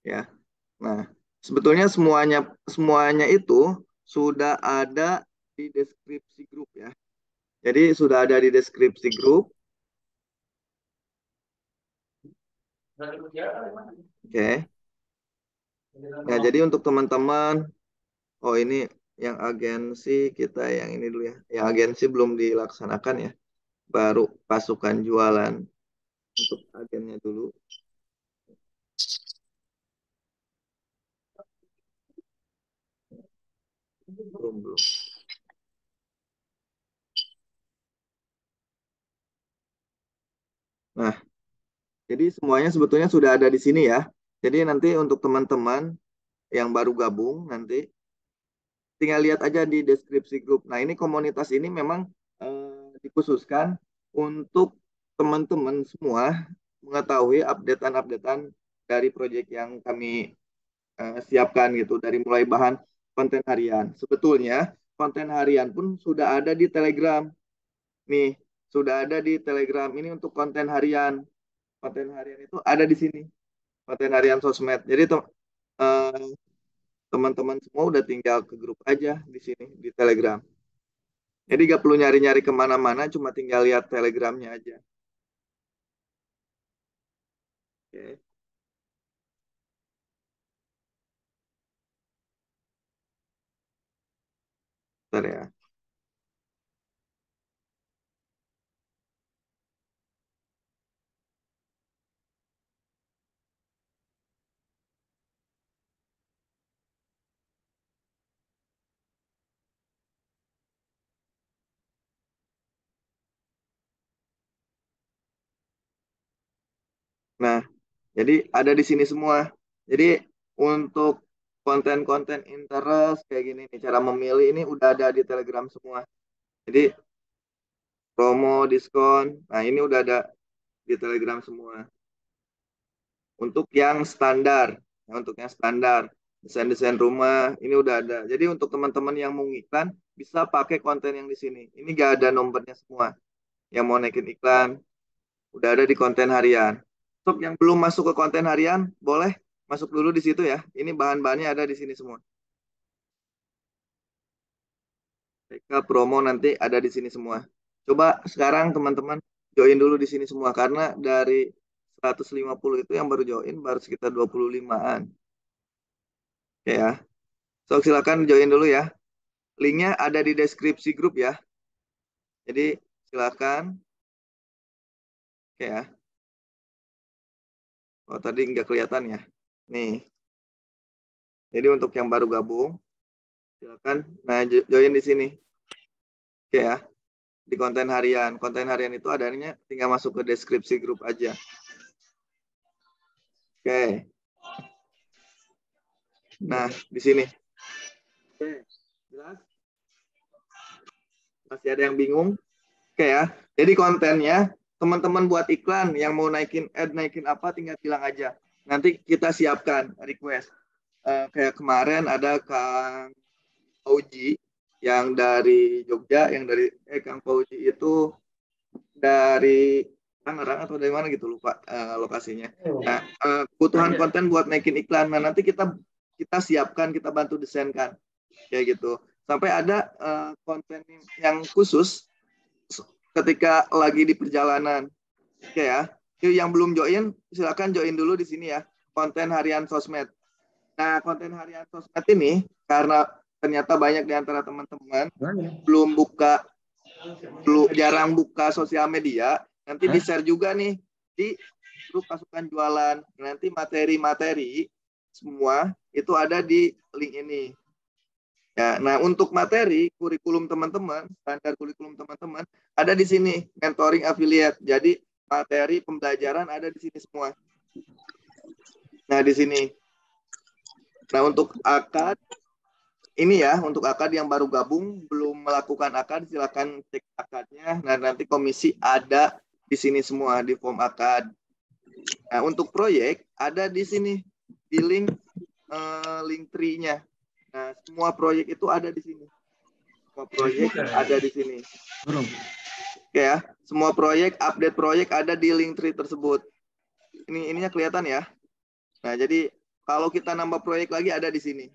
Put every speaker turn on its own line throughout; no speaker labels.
ya. Nah, sebetulnya semuanya itu sudah ada di deskripsi grup ya. Jadi sudah ada di deskripsi grup. Oke. Nah, jadi untuk teman-teman, oh ini yang agensi kita yang ini dulu ya. Yang agensi belum dilaksanakan ya. Baru pasukan jualan untuk agennya dulu. Belum. Nah, jadi semuanya sebetulnya sudah ada di sini ya. Jadi nanti untuk teman-teman yang baru gabung nanti tinggal lihat aja di deskripsi grup. Nah, ini komunitas ini memang dikhususkan untuk teman-teman semua mengetahui updatean-updatean dari proyek yang kami siapkan gitu dari mulai bahan konten harian. Sebetulnya konten harian pun sudah ada di Telegram. Nih, sudah ada di Telegram. Ini untuk konten harian. Konten harian itu ada di sini. Konten harian sosmed. Jadi eh, teman-teman semua udah tinggal ke grup aja di sini di Telegram. Jadi gak perlu nyari-nyari kemana-mana, cuma tinggal lihat Telegramnya aja. Oke, bentar ya. Nah, jadi ada di sini semua. Jadi untuk konten-konten interest kayak gini nih, cara memilih ini udah ada di Telegram semua. Jadi promo, diskon, nah ini udah ada di Telegram semua. Untuk yang standar, untuk yang standar, desain-desain rumah, ini udah ada. Jadi untuk teman-teman yang mau iklan, bisa pakai konten yang di sini. Ini gak ada nomornya semua. Yang mau naikin iklan, udah ada di konten harian. Untuk yang belum masuk ke konten harian, boleh masuk dulu di situ ya. Ini bahan-bahannya ada di sini semua. PK promo nanti ada di sini semua. Coba sekarang teman-teman join dulu di sini semua karena dari 150 itu yang baru join baru sekitar 25-an. Oke ya. So silakan join dulu ya. Linknya ada di deskripsi grup ya. Jadi silakan. Oke ya. Oh tadi nggak kelihatan ya. Nih. Jadi untuk yang baru gabung silakan. Nah join di sini. Oke ya. Di konten harian. Konten harian itu adanya tinggal masuk ke deskripsi grup aja. Oke. Nah, di sini. Oke. Jelas? Masih ada yang bingung? Oke ya. Jadi kontennya teman-teman buat iklan yang mau naikin naikin apa tinggal bilang aja. Nanti kita siapkan request. Kayak kemarin ada Kang Pauji yang dari Jogja, yang dari Kang Pauji itu dari Tangerang atau dari mana gitu lupa lokasinya. Nah, kebutuhan konten buat naikin iklan. Nah, nanti kita siapkan, kita bantu desainkan kayak gitu. Sampai ada konten yang khusus ketika lagi di perjalanan. Oke ya. Yang belum join silakan join dulu di sini ya. Konten harian sosmed. Nah, konten harian sosmed ini karena ternyata banyak di antara teman-teman belum jarang buka sosial media, nanti di-share juga nih di grup pasukan jualan. Nanti materi-materi semua itu ada di link ini. Ya, nah untuk materi kurikulum teman-teman, standar kurikulum teman-teman ada di sini, mentoring affiliate. Jadi materi pembelajaran ada di sini semua. Nah, di sini. Nah, untuk akad ini ya, untuk akad yang baru gabung belum melakukan akad silakan cek akadnya. Nah, nanti komisi ada di sini semua di form akad. Nah, untuk proyek ada di sini di link tree-nya. Nah, semua proyek itu ada di sini. Semua proyek ada di sini. Oke ya, semua proyek, update proyek ada di link tree tersebut. Ininya kelihatan ya. Nah, jadi Kalau kita nambah proyek lagi ada di sini.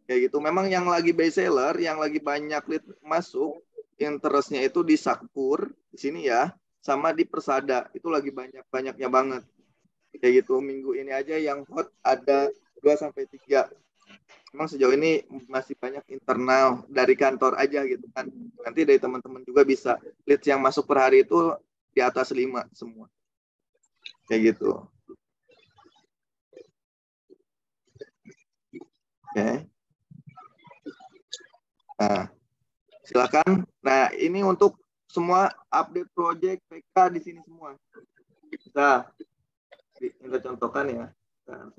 Kayak gitu. Memang yang lagi best seller, yang lagi banyak lead masuk, interestnya itu di Sakpur, di sini ya, sama di Persada. Itu lagi banyak-banyaknya banget. Kayak gitu. Minggu ini aja yang hot ada 2-3. Memang sejauh ini masih banyak internal dari kantor aja gitu kan. Nanti dari teman-teman juga bisa leads yang masuk per hari itu di atas 5 semua. Kayak gitu. Oke. Nah, silakan. Nah, ini untuk semua update project PK di sini semua. Kita contohkan ya. Nah,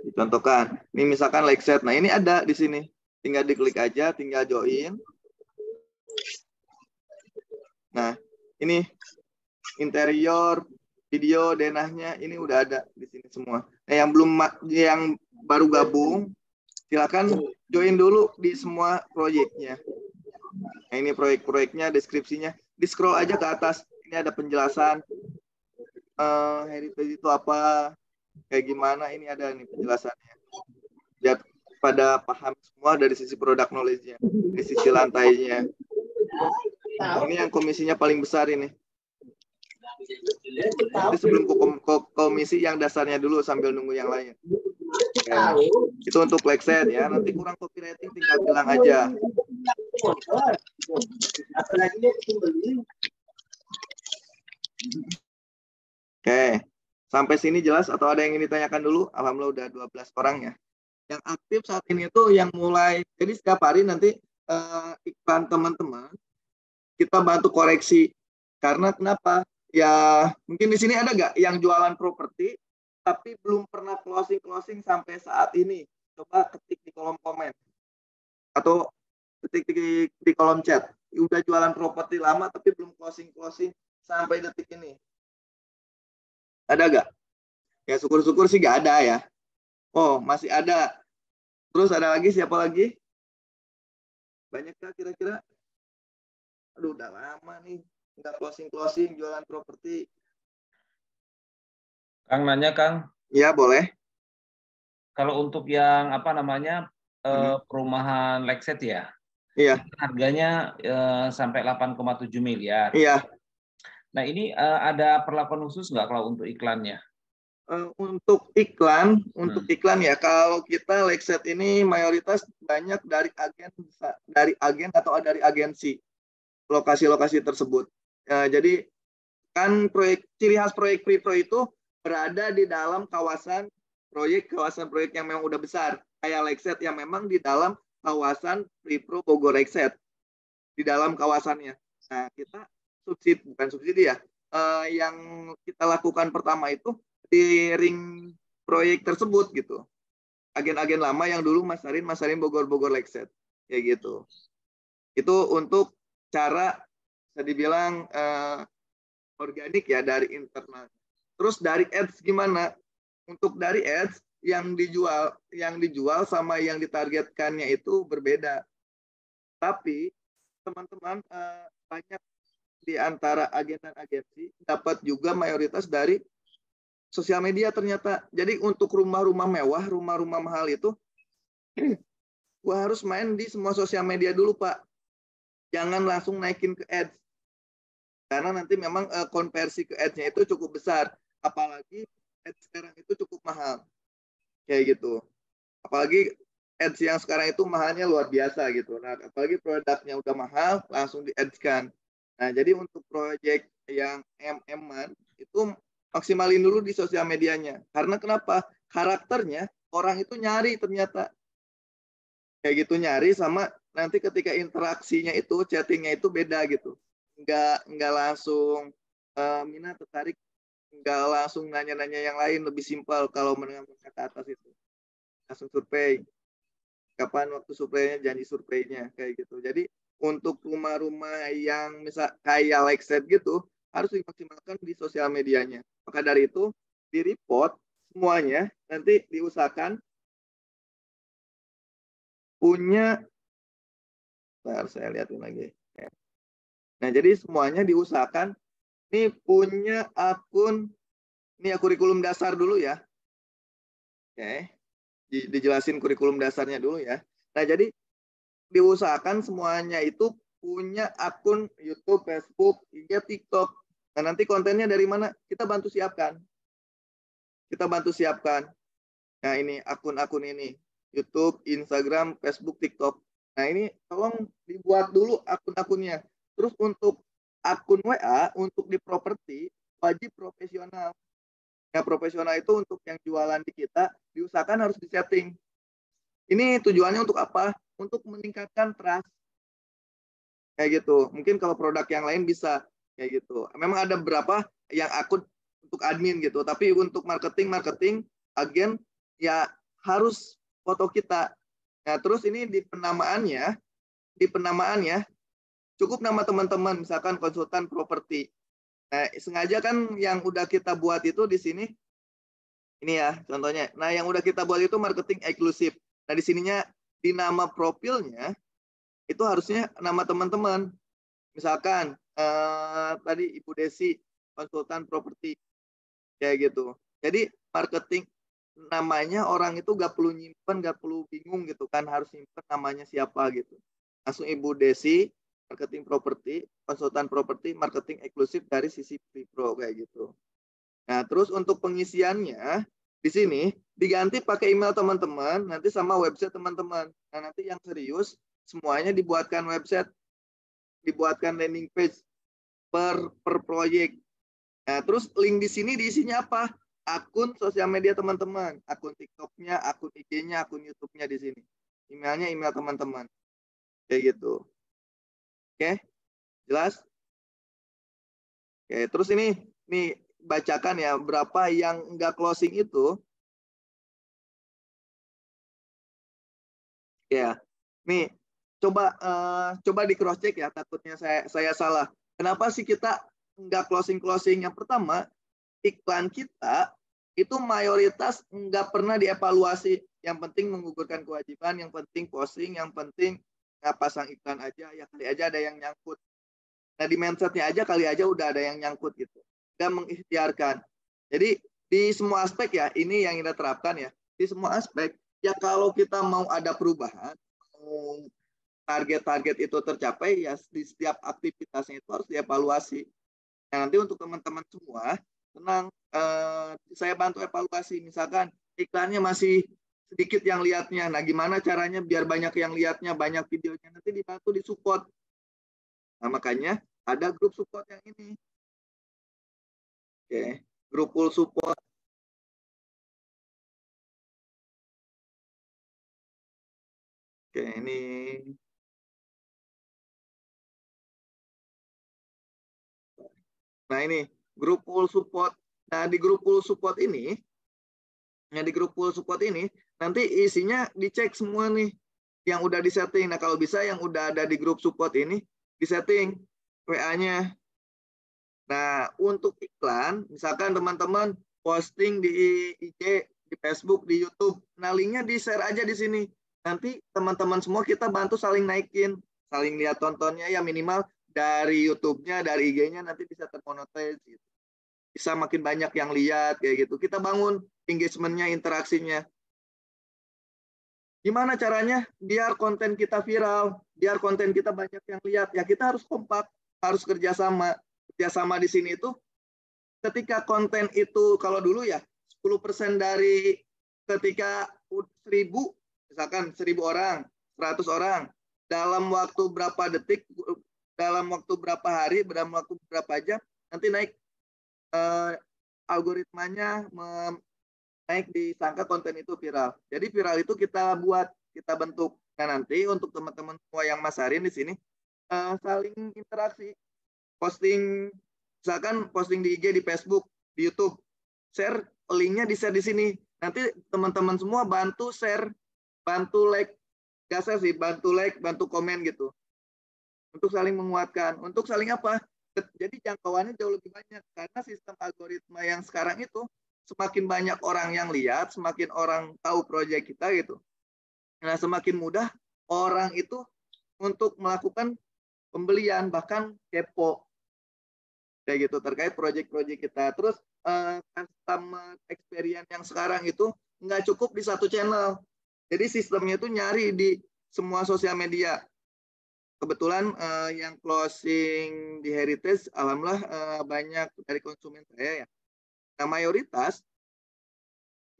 dicontohkan. Ini misalkan like set. Nah, ini ada di sini. Tinggal diklik aja, tinggal join. Nah, ini interior, video, denahnya ini udah ada di sini semua. Nah, yang baru gabung, silakan join dulu di semua proyeknya. Nah, ini proyek-proyeknya, deskripsinya. Di scroll aja ke atas. Ini ada penjelasan. Heritage itu apa, kayak gimana, ini ada nih penjelasannya. Biar pada paham semua dari sisi product knowledge-nya, di sisi lantainya. Ini yang komisinya paling besar ini. Jadi sebelum komisi yang dasarnya dulu sambil nunggu yang lain. Ya, itu untuk Lexet ya. Nanti kurang copywriting tinggal bilang aja. Oke, sampai sini jelas atau ada yang ingin ditanyakan dulu? Alhamdulillah udah 12 orang ya. Yang aktif saat ini itu yang mulai, jadi setiap hari nanti iklan teman-teman kita bantu koreksi. Karena kenapa? Ya mungkin di sini ada nggak yang jualan properti tapi belum pernah closing sampai saat ini? Coba ketik di kolom komen atau ketik di kolom chat. Udah jualan properti lama tapi belum closing sampai detik ini. Ada nggak? Ya syukur-syukur sih nggak ada ya. Oh masih ada. Terus ada lagi, siapa lagi? Banyak kah kira-kira? Aduh udah lama nih nggak closing jualan properti.
Kang nanya, Kang.
Ya, boleh.
Kalau untuk yang apa namanya perumahan Lexet ya,
Iya.
Harganya sampai 8,7 miliar.
Iya.
Nah ini ada perlakuan khusus nggak kalau untuk iklannya?
Untuk iklan ya, kalau kita Lexet ini mayoritas banyak dari agen atau dari agensi lokasi-lokasi tersebut. Jadi kan ciri khas proyek Pripro itu berada di dalam kawasan proyek yang memang udah besar, kayak Lexet yang memang di dalam kawasan Pripro Bogor Lexet, di dalam kawasannya. Nah, kita bukan subsidi ya, yang kita lakukan pertama itu di ring proyek tersebut gitu. Agen-agen lama yang dulu masarin Bogor Lexet, kayak gitu. Itu untuk cara bisa dibilang organik ya dari internal. Terus dari ads gimana? Untuk dari ads yang dijual sama yang ditargetkannya itu berbeda. Tapi teman-teman banyak di antara agen dan agensi dapat juga mayoritas dari sosial media ternyata. Jadi untuk rumah-rumah mewah, rumah-rumah mahal itu gua harus main di semua sosial media dulu, Pak. Jangan langsung naikin ke ads. Karena nanti memang konversi ke ads-nya itu cukup besar. Apalagi ads sekarang itu cukup mahal. Kayak gitu. Apalagi ads yang sekarang itu mahalnya luar biasa gitu. Nah, apalagi produknya udah mahal, langsung di-ads-kan. Nah, jadi untuk proyek yang MM-an itu maksimalin dulu di sosial medianya. Karena kenapa? Karakternya orang itu nyari ternyata. Kayak gitu nyari sama nanti ketika interaksinya itu, chattingnya itu beda gitu. Nggak langsung minat tertarik, nggak langsung nanya-nanya yang lain, lebih simpel kalau menengah ke atas itu. Langsung survei. Kapan waktu surveinya, janji surveinya kayak gitu. Jadi untuk rumah-rumah yang misal kayak Lexet gitu harus dimaksimalkan di sosial medianya. Maka dari itu di report semuanya, nanti diusahakan punya, saya lihatin lagi. Nah, jadi semuanya diusahakan ini punya akun, ini ya kurikulum dasar dulu ya. Oke, dijelasin kurikulum dasarnya dulu ya. Nah, jadi diusahakan semuanya itu punya akun YouTube, Facebook, IG, TikTok. Nah, nanti kontennya dari mana? Kita bantu siapkan. Kita bantu siapkan. Nah, ini akun-akun ini. YouTube, Instagram, Facebook, TikTok. Nah, ini tolong dibuat dulu akun-akunnya. Terus untuk akun WA, untuk di properti, wajib profesional. Ya, profesional itu untuk yang jualan di kita, diusahakan harus disetting. Ini tujuannya untuk apa? Untuk meningkatkan trust. Kayak gitu. Mungkin kalau produk yang lain bisa kayak gitu. Memang ada beberapa yang akun untuk admin gitu, tapi untuk marketing, agen ya harus foto kita. Nah, terus ini di penamaannya cukup nama teman-teman, misalkan konsultan properti. Nah, sengaja kan yang udah kita buat itu di sini, ini ya contohnya. Nah, yang udah kita buat itu marketing eksklusif. Nah, di sininya di nama profilnya itu harusnya nama teman-teman. Misalkan tadi Ibu Desi konsultan properti kayak gitu. Jadi marketing namanya orang itu gak perlu nyimpen, gak perlu bingung gitu kan, harus nyimpen namanya siapa gitu. Langsung Ibu Desi marketing properti, konsultan properti, marketing eksklusif dari sisi Pro kayak gitu. Nah, terus untuk pengisiannya di sini diganti pakai email teman-teman, nanti sama website teman-teman. Nah, nanti yang serius semuanya dibuatkan website, dibuatkan landing page per proyek. Nah, terus link di sini diisinya apa? Akun sosial media teman-teman, akun TikTok-nya, akun IG-nya, akun YouTube-nya di sini. Emailnya email teman-teman. Kayak gitu. Oke, jelas? Oke, terus ini nih bacakan ya berapa yang enggak closing itu. Ya, nih coba di cross check ya, takutnya saya salah. Kenapa sih kita enggak closing? Yang pertama, iklan kita itu mayoritas enggak pernah dievaluasi. Yang penting menggugurkan kewajiban, yang penting posting, yang penting nggak pasang iklan aja, ya kali aja ada yang nyangkut. Nah, di mindsetnya aja kali aja udah ada yang nyangkut gitu. Dan mengikhtiarkan. Jadi di semua aspek ya, ini yang kita terapkan ya. Di semua aspek, ya kalau kita mau ada perubahan, mau target-target itu tercapai, ya di setiap aktivitasnya itu harus dievaluasi. Nah, nanti untuk teman-teman semua, tenang, saya bantu evaluasi. Misalkan iklannya masih sedikit yang lihatnya. Nah, gimana caranya biar banyak yang lihatnya, banyak videonya. Nanti dibantu disupport. Nah, makanya ada grup support yang ini. Oke, grup full support. Oke, ini. Nah, ini grup full support. Nah, di grup full support ini, nanti isinya dicek semua nih yang udah disetting. Nah, kalau bisa yang udah ada di grup support ini disetting WA-nya. Nah, untuk iklan, misalkan teman-teman posting di IG, di Facebook, di YouTube, nah linknya di-share aja di sini. Nanti teman-teman semua kita bantu saling naikin, saling lihat tontonnya ya minimal dari YouTube-nya, dari IG-nya nanti bisa termonetize gitu. Bisa makin banyak yang lihat kayak gitu. Kita bangun engagement-nya, interaksinya. Gimana caranya? Biar konten kita viral, biar konten kita banyak yang lihat. Ya kita harus kompak, harus kerjasama. Kerjasama di sini itu ketika konten itu kalau dulu ya 10% dari ketika 1000 misalkan 1000 orang, 100 orang dalam waktu berapa detik, dalam waktu berapa hari, dalam waktu berapa jam nanti naik algoritmanya naik disangka konten itu viral. Jadi viral itu kita buat, kita bentuk. Nah, nanti untuk teman-teman semua yang masarin di sini saling interaksi. Posting misalkan posting di IG, di Facebook, di YouTube, share linknya di share di sini. Nanti teman-teman semua bantu share, bantu like, gak share sih, bantu like, bantu komen gitu. Untuk saling menguatkan. Untuk saling apa? Jadi jangkauannya jauh lebih banyak karena sistem algoritma yang sekarang itu semakin banyak orang yang lihat, semakin orang tahu proyek kita gitu. Nah, semakin mudah orang itu untuk melakukan pembelian, bahkan kepo kayak gitu terkait proyek-proyek kita. Terus customer experience yang sekarang itu nggak cukup di satu channel. Jadi sistemnya itu nyari di semua sosial media. Kebetulan yang closing di Heritage, alhamdulillah banyak dari konsumen saya ya. Nah, mayoritas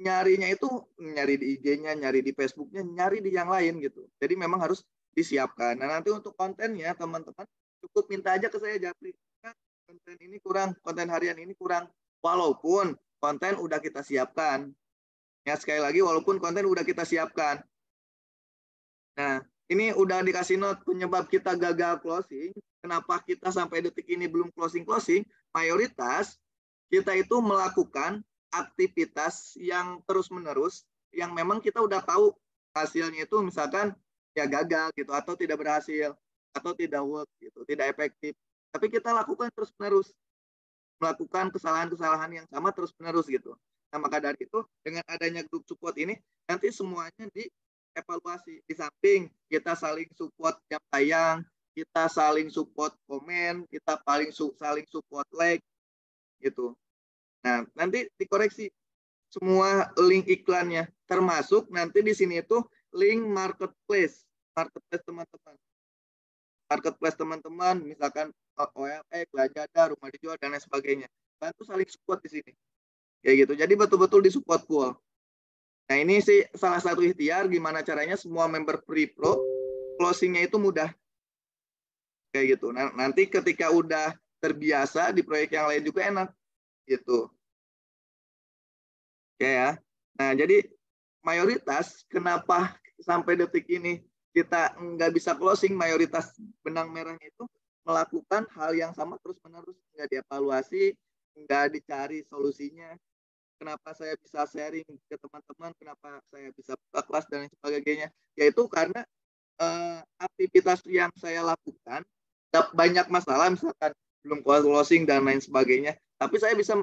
nyarinya itu nyari di IG-nya, nyari di Facebook-nya, nyari di yang lain gitu. Jadi memang harus disiapkan. Nah, nanti untuk kontennya teman-teman cukup minta aja ke saya, Japri. Konten ini kurang, konten harian ini kurang. Walaupun konten udah kita siapkan. Ya, sekali lagi walaupun konten udah kita siapkan. Nah, ini udah dikasih note penyebab kita gagal closing. Kenapa kita sampai detik ini belum closing-closing? Mayoritas kita itu melakukan aktivitas yang terus-menerus, yang memang kita udah tahu hasilnya itu misalkan ya gagal gitu, atau tidak berhasil, atau tidak work gitu, tidak efektif. Tapi kita lakukan terus-menerus, melakukan kesalahan-kesalahan yang sama terus-menerus gitu. Nah, maka dari itu dengan adanya grup support ini, nanti semuanya dievaluasi. Di samping kita saling support jam tayang, kita saling support komen, kita saling support like gitu. Nah, nanti dikoreksi semua link iklannya, termasuk nanti di sini itu link marketplace teman-teman. Marketplace teman-teman, misalkan OLX, Lazada, Rumah Dijual, dan lain sebagainya. Bantu saling support di sini. Kayak gitu. Jadi betul-betul disupport full. Nah, ini sih salah satu ikhtiar gimana caranya semua member Pre-Pro closingnya itu mudah. Kayak gitu. Nah, nanti ketika udah terbiasa di proyek yang lain juga enak. Gitu. Oke ya. Nah, jadi mayoritas kenapa sampai detik ini kita nggak bisa closing, mayoritas benang merahnya itu melakukan hal yang sama terus-menerus, nggak dievaluasi, nggak dicari solusinya. Kenapa saya bisa sharing ke teman-teman, kenapa saya bisa buka kelas dan lain sebagainya, yaitu karena aktivitas yang saya lakukan banyak masalah, misalkan belum closing dan lain sebagainya, tapi saya bisa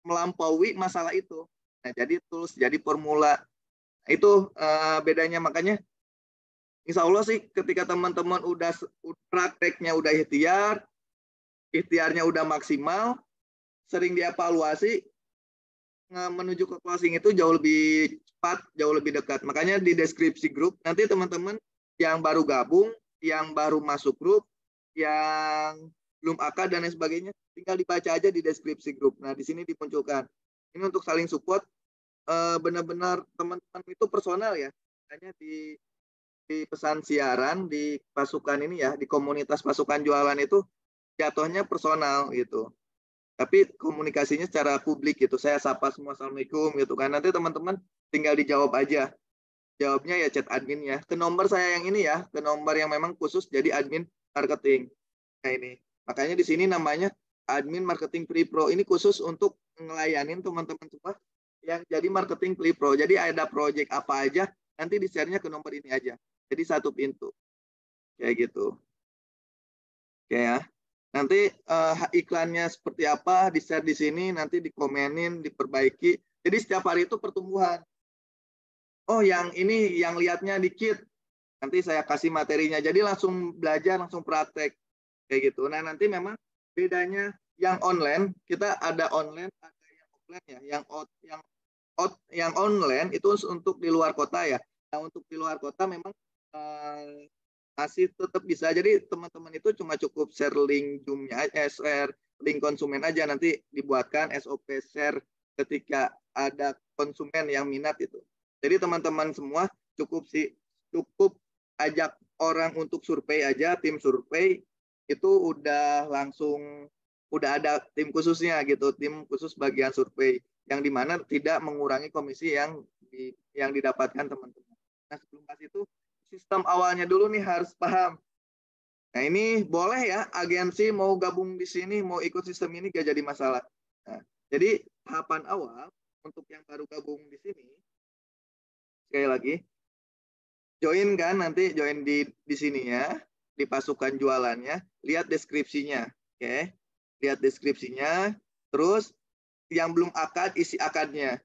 melampaui masalah itu. Nah, jadi tools, jadi formula itu bedanya. Makanya insya Allah sih ketika teman-teman udah prakteknya udah ikhtiarnya udah maksimal, sering dievaluasi, menuju ke closing itu jauh lebih cepat, jauh lebih dekat. Makanya di deskripsi grup nanti teman-teman yang baru gabung, yang baru masuk grup, yang belum akad dan lain sebagainya, tinggal dibaca aja di deskripsi grup. Nah, di sini dimunculkan. Ini untuk saling support, benar-benar teman-teman itu personal ya. Hanya di pesan siaran, di pasukan ini ya, di komunitas pasukan jualan itu jatuhnya personal gitu. Tapi komunikasinya secara publik gitu. Saya sapa semua assalamualaikum gitu kan. Nanti teman-teman tinggal dijawab aja. Jawabnya ya chat admin ya. Ke nomor saya yang ini ya, ke nomor yang memang khusus jadi admin marketing. Nah ini. Makanya di sini namanya admin marketing Pre-Pro. Ini khusus untuk ngelayanin teman-teman semua yang jadi marketing Pre-Pro. Jadi ada project apa aja, nanti di-share-nya ke nomor ini aja. Jadi satu pintu. Kayak gitu. Oke ya. Nanti iklannya seperti apa, di-share di sini, nanti dikomenin, diperbaiki. Jadi setiap hari itu pertumbuhan. Oh, yang ini yang lihatnya dikit, nanti saya kasih materinya. Jadi langsung belajar, langsung praktek. Kayak gitu. Nah, nanti memang bedanya yang online, kita ada online, ada yang offline ya. Yang online itu untuk di luar kota ya. Nah, untuk di luar kota memang masih tetap bisa. Jadi teman-teman itu cuma cukup share link Zoom-nya, share link konsumen aja, nanti dibuatkan SOP share ketika ada konsumen yang minat itu. Jadi teman-teman semua cukup ajak orang untuk survei aja, tim survei itu udah ada tim khususnya gitu, tim khusus bagian survei yang dimana tidak mengurangi komisi yang didapatkan teman-teman. Nah, sebelum pas itu sistem awalnya dulu nih harus paham. Nah, ini boleh ya agensi mau gabung di sini, mau ikut sistem ini gak jadi masalah. Nah, jadi tahapan awal untuk yang baru gabung di sini, sekali lagi, join kan, nanti join di sininya, di pasukan jualannya, lihat deskripsinya. Oke, lihat deskripsinya, terus yang belum akad, isi akadnya.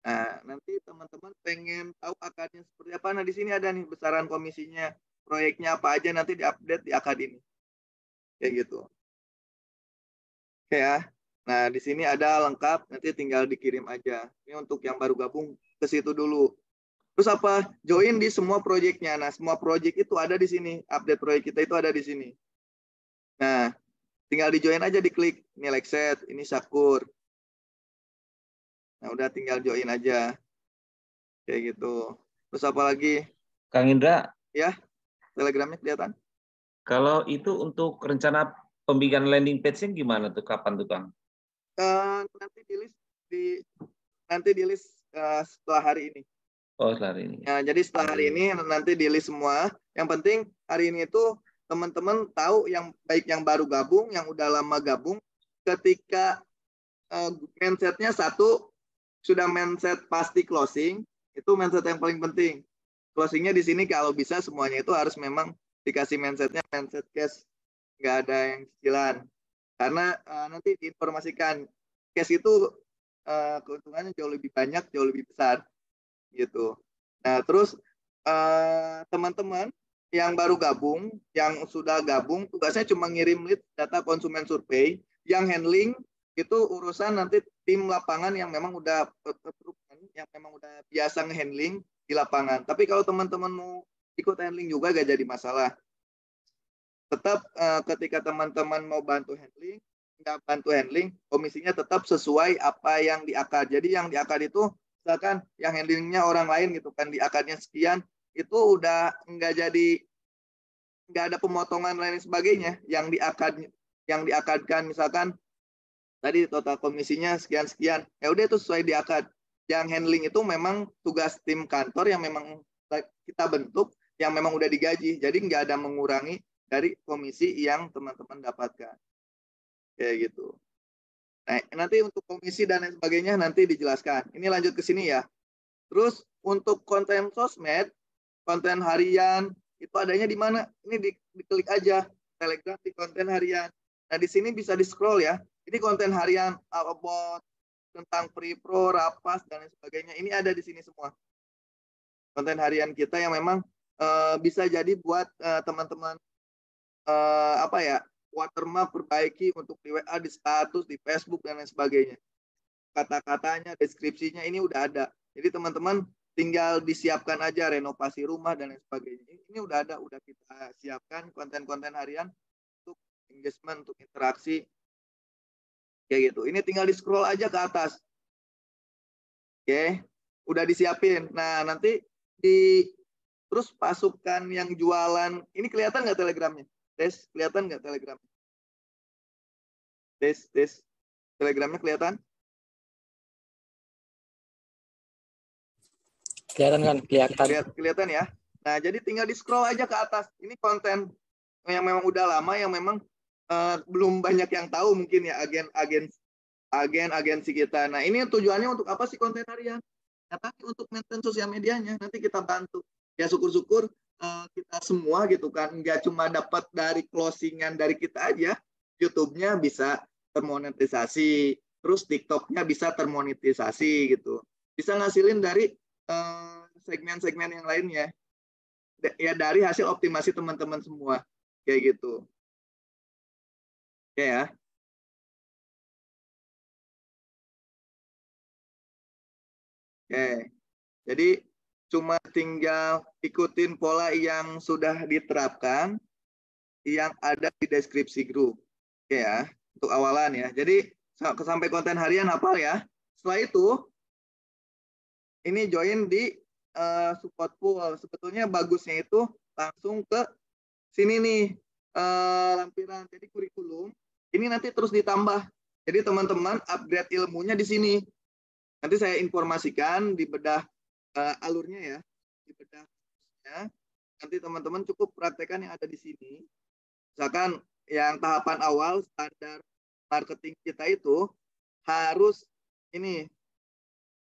Nah, nanti teman-teman pengen tahu akadnya seperti apa. Nah, di sini ada nih besaran komisinya, proyeknya apa aja, nanti diupdate di akad ini. kayak gitu. Oke ya. Nah, di sini ada lengkap, nanti tinggal dikirim aja. Ini untuk yang baru gabung ke situ dulu. Terus apa? Join di semua proyeknya. Nah, semua proyek itu ada di sini. Update proyek kita itu ada di sini. Nah, tinggal di join aja, diklik. Ini Lexet, ini Syakur. Nah, udah tinggal join aja. Kayak gitu. Terus apa lagi?
Kang Indra,
Ya, Telegramnya kelihatan?
kalau itu untuk rencana pembikin landing page-nya gimana tuh? Kapan tuh, Kang?
Nanti di list setelah hari ini.
Oh, hari ini.
Nah, jadi setelah hari ini nanti di list semua. Yang penting hari ini itu teman-teman tahu yang baik yang baru gabung, yang udah lama gabung, ketika mindsetnya satu sudah mindset pasti closing, itu mindset yang paling penting. Closingnya di sini kalau bisa semuanya itu harus memang dikasih mindsetnya mindset cash, nggak ada yang cicilan. Karena nanti diinformasikan cash itu keuntungannya jauh lebih banyak, jauh lebih besar gitu. Nah, terus teman-teman yang baru gabung, yang sudah gabung, tugasnya cuma ngirim lead data konsumen survei, yang handling itu urusan nanti tim lapangan yang memang udah biasa nge-handling di lapangan. Tapi kalau teman-teman mau ikut handling juga gak jadi masalah. Tetap ketika teman-teman mau bantu handling, nggak bantu handling, komisinya tetap sesuai apa yang diakad. Jadi yang diakad itu misalkan yang handlingnya orang lain gitu kan, diakadnya sekian, itu udah nggak ada pemotongan lain sebagainya. Yang diakadkan misalkan tadi total komisinya sekian-sekian, ya udah itu sesuai diakad. Yang handling itu memang tugas tim kantor yang memang kita bentuk, yang memang udah digaji. Jadi nggak ada mengurangi dari komisi yang teman-teman dapatkan. Kayak gitu. Nah, nanti untuk komisi dan lain sebagainya nanti dijelaskan. Ini lanjut ke sini ya. Terus untuk konten sosmed, konten harian, itu adanya di mana? Ini diklik aja, Telegram di konten harian. Nah, di sini bisa di-scroll ya. Ini konten harian about tentang pre-pro, rapas, dan lain sebagainya. Ini ada di sini semua. Konten harian kita yang memang bisa jadi buat teman-teman watermark perbaiki untuk di WA, di status, di Facebook, dan lain sebagainya. Kata-katanya, deskripsinya ini udah ada. Jadi teman-teman tinggal disiapkan aja renovasi rumah dan lain sebagainya. Ini udah ada, udah kita siapkan konten-konten harian untuk engagement, untuk interaksi. Kayak gitu. Ini tinggal di scroll aja ke atas. Oke, udah disiapin. Nah, nanti terus pasukan yang jualan, ini kelihatan nggak telegramnya? Tes, kelihatan nggak telegramnya? Tes, telegramnya kelihatan?
Kelihatan kan? Kelihatan.
Kelihatan ya. Nah, jadi tinggal di scroll aja ke atas. Ini konten yang memang udah lama, yang memang belum banyak yang tahu mungkin ya agensi kita. Nah, ini tujuannya untuk apa sih konten harian? Nah, tapi untuk maintain sosial medianya nanti kita bantu. Ya syukur-syukur kita semua gitu kan, nggak cuma dapat dari closingan dari kita aja, YouTube-nya bisa termonetisasi, terus TikTok-nya bisa termonetisasi gitu. Bisa ngasilin dari segmen-segmen yang lainnya. Ya dari hasil optimasi teman-teman semua. Kayak gitu. Oke ya. Oke. Jadi cuma tinggal ikutin pola yang sudah diterapkan yang ada di deskripsi grup. Oke ya, untuk awalan ya. Jadi sampai konten harian hafal ya. Setelah itu ini join di support pool. Sebetulnya bagusnya itu langsung ke sini nih lampiran. Jadi kurikulum ini nanti terus ditambah. Jadi teman-teman upgrade ilmunya di sini. Nanti saya informasikan di bedah alurnya ya, di bedahnya. Nanti teman-teman cukup praktekkan yang ada di sini. Misalkan yang tahapan awal standar marketing kita itu harus ini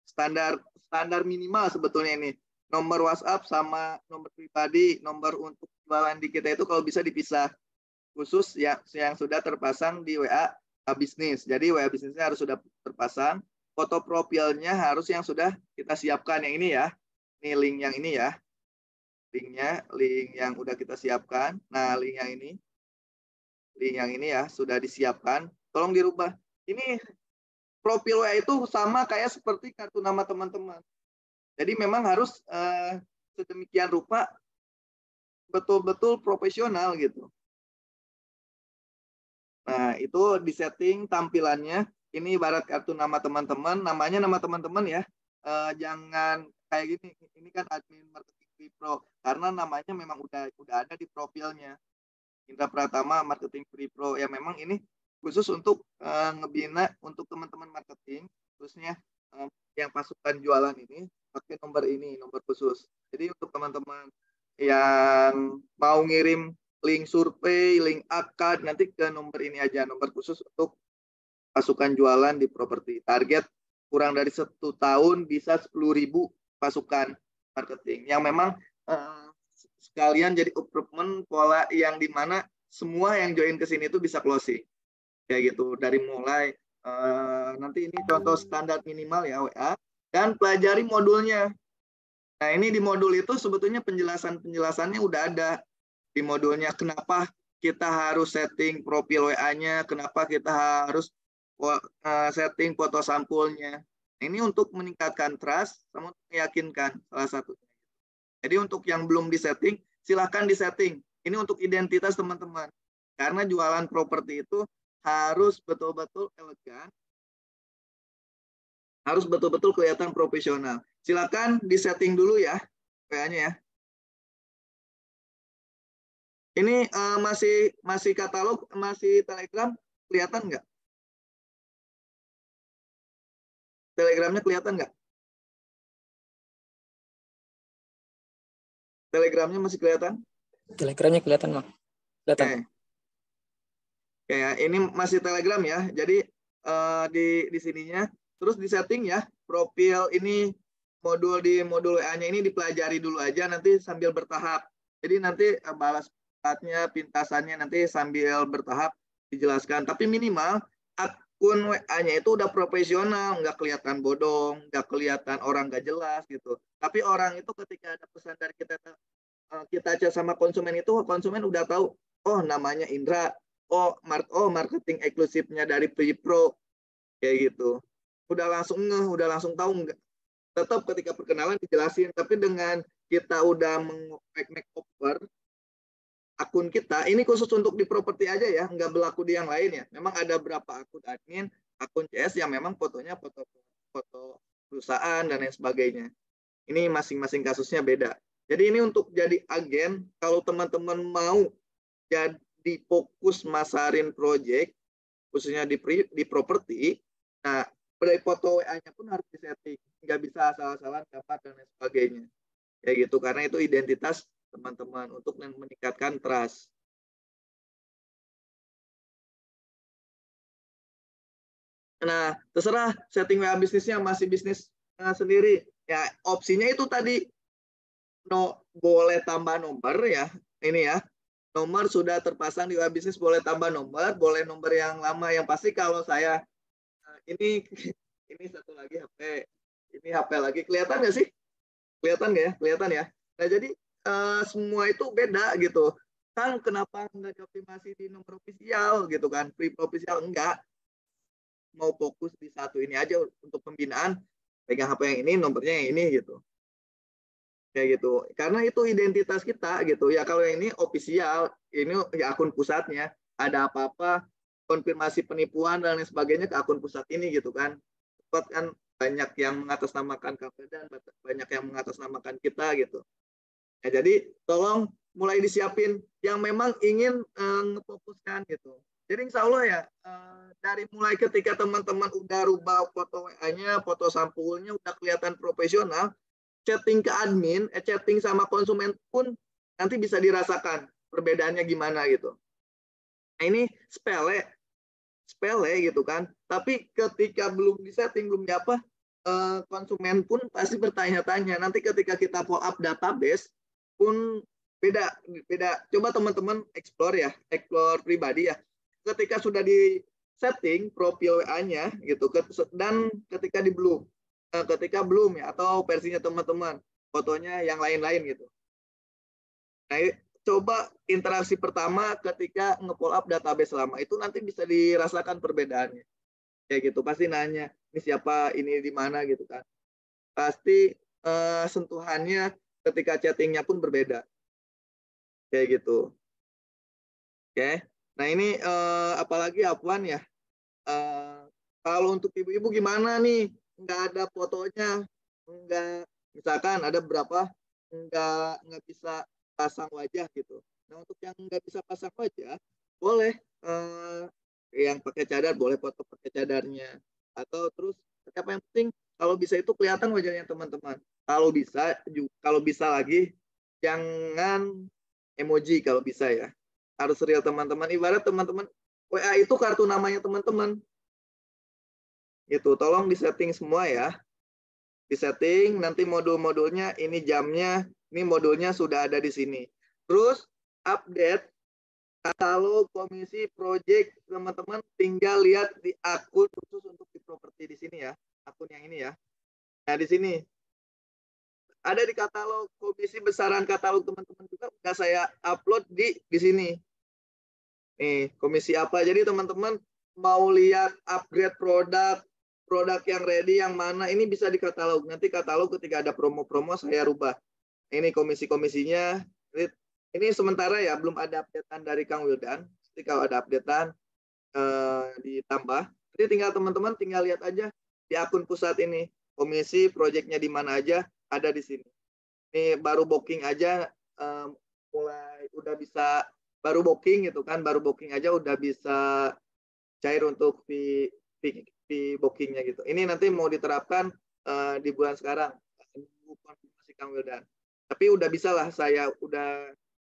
standar minimal sebetulnya ini. Nomor WhatsApp sama nomor pribadi, nomor untuk jualan di kita itu kalau bisa dipisah. Khusus yang sudah terpasang di WA bisnis. Jadi WA bisnisnya harus sudah terpasang. Foto profilnya harus yang sudah kita siapkan yang ini ya. Ini link yang ini ya. Link yang udah kita siapkan. Nah, link yang ini. link yang ini ya sudah disiapkan, tolong dirubah. Ini profil WA itu sama kayak seperti kartu nama teman-teman. Jadi memang harus sedemikian rupa betul-betul profesional gitu. Nah, itu disetting tampilannya. Ini ibarat kartu nama teman-teman, namanya nama teman-teman ya. Jangan kayak gini. Ini kan admin marketing Pro karena namanya memang udah ada di profilnya. Indra Pratama Marketing Free Pro ya, memang ini khusus untuk ngebina untuk teman-teman marketing, khususnya yang pasukan jualan ini pakai nomor ini, nomor khusus. Jadi untuk teman-teman yang mau ngirim link survei, link akad, nanti ke nomor ini aja, nomor khusus untuk pasukan jualan di properti. Target kurang dari 1 tahun bisa 10.000 pasukan marketing yang memang sekalian jadi improvement pola yang dimana semua yang join ke sini itu bisa closing kayak gitu. Dari mulai nanti ini contoh standar minimal ya WA, dan pelajari modulnya. Nah ini di modul itu sebetulnya penjelasannya udah ada di modulnya. Kenapa kita harus setting profil WA-nya, kenapa kita harus setting foto sampulnya. Ini untuk meningkatkan trust sama meyakinkan salah satunya. Jadi untuk yang belum disetting, silahkan disetting. Ini untuk identitas teman-teman. Karena jualan properti itu harus betul-betul elegan, harus betul-betul kelihatan profesional. Silahkan disetting dulu ya, WA-nya ya. Ini masih katalog, masih Telegram, kelihatan nggak? Telegramnya kelihatan nggak? Telegramnya masih kelihatan?
Telegramnya kelihatan, Mak. Kelihatan.
Oke, ini masih Telegram ya. Jadi di sininya terus di setting ya, profil ini di modul WA-nya ini dipelajari dulu aja, nanti sambil bertahap. Jadi nanti balas chatnya, pintasannya nanti sambil bertahap dijelaskan. Tapi minimal akun WA-nya itu udah profesional, nggak kelihatan bodong, nggak kelihatan orang nggak jelas gitu. Tapi orang itu ketika ada pesan dari kita chat sama konsumen itu, konsumen udah tahu, oh namanya Indra, oh marketing eksklusifnya dari Free Pro kayak gitu. Udah langsung udah langsung tahu nggak. Tetap ketika perkenalan dijelasin, tapi dengan kita udah make over akun kita, ini khusus untuk di properti aja ya, nggak berlaku di yang lain ya. Memang ada berapa akun admin, akun CS yang memang fotonya foto perusahaan dan lain sebagainya. Ini masing-masing kasusnya beda. Jadi ini untuk jadi agen, kalau teman-teman mau jadi fokus masarin project, khususnya di properti, nah dari foto WA-nya pun harus disetting, nggak bisa asal-asalan dapat dan lain sebagainya. Kayak gitu, karena itu identitas teman-teman untuk meningkatkan trust. Nah, terserah setting WA bisnisnya masih bisnis sendiri. Ya, opsinya itu tadi boleh tambah nomor ya. Ini ya. Nomor sudah terpasang di WA bisnis, boleh tambah nomor, boleh nomor yang lama. Yang pasti kalau saya ini satu lagi HP. Ini HP lagi. Kelihatan nggak sih? Kelihatan nggak ya? Kelihatan ya. Nah, jadi semua itu beda gitu. Kan kenapa nggak dioptimasi di nomor official gitu kan? Free official enggak. Mau fokus di satu ini aja untuk pembinaan, pegang HP yang ini, nomornya yang ini gitu. Kayak gitu. Karena itu identitas kita gitu. Ya kalau yang ini official, ini ya akun pusatnya. Ada apa-apa, konfirmasi penipuan dan lain sebagainya ke akun pusat ini gitu kan. Cepat kan banyak yang mengatasnamakan KP dan banyak yang mengatasnamakan kita gitu. Ya, jadi tolong mulai disiapin yang memang ingin ngefokuskan gitu. Jadi insya Allah ya dari mulai ketika teman-teman udah rubah foto WA-nya, foto sampulnya udah kelihatan profesional, chatting ke admin, chatting sama konsumen pun nanti bisa dirasakan perbedaannya gimana gitu. Nah ini sepele gitu kan. Tapi ketika belum disetting, belum apa, konsumen pun pasti bertanya-tanya. Nanti ketika kita follow up database pun beda. Coba teman-teman explore pribadi ya. Ketika sudah di setting profil WA-nya gitu, dan ketika di belum ya, atau versinya teman-teman fotonya yang lain-lain gitu. Nah coba interaksi pertama ketika nge-pull up database lama. Itu nanti bisa dirasakan perbedaannya. Kayak gitu, pasti nanya, ini siapa, ini di mana gitu kan. Pasti sentuhannya ketika chattingnya pun berbeda. Kayak gitu. Oke. Nah ini apalagi Afwan ya. Kalau untuk ibu-ibu gimana nih? Nggak ada fotonya, nggak, misalkan ada berapa nggak bisa pasang wajah gitu. Nah untuk yang nggak bisa pasang wajah, boleh yang pakai cadar boleh foto pakai cadarnya. Atau terus apa yang penting kalau bisa itu kelihatan wajahnya teman-teman. Kalau bisa lagi jangan emoji kalau bisa ya. Harus real teman-teman. Ibarat teman-teman WA itu kartu namanya teman-teman. Itu tolong disetting semua ya. Disetting nanti modul-modulnya, ini jamnya, ini modulnya sudah ada di sini. Terus update katalog komisi project teman-teman tinggal lihat di akun khusus untuk di properti di sini ya. Akun yang ini ya. Nah, di sini ada di katalog komisi besaran katalog teman-teman juga udah saya upload di sini. Nih, komisi apa. Jadi teman-teman mau lihat upgrade produk yang ready yang mana, ini bisa di katalog. Nanti katalog ketika ada promo-promo saya rubah. Ini komisi-komisinya. Ini sementara ya, belum ada updatean dari Kang Wildan. Jadi kalau ada updatean ditambah. Jadi tinggal teman-teman tinggal lihat aja di akun pusat ini. Komisi proyeknya di mana aja ada di sini. Ini baru booking aja mulai udah bisa baru booking gitu kan, baru booking aja udah bisa cair untuk fee bookingnya gitu. Ini nanti mau diterapkan di bulan sekarang. Konfirmasi Kang Wildan. Tapi udah bisa lah, saya udah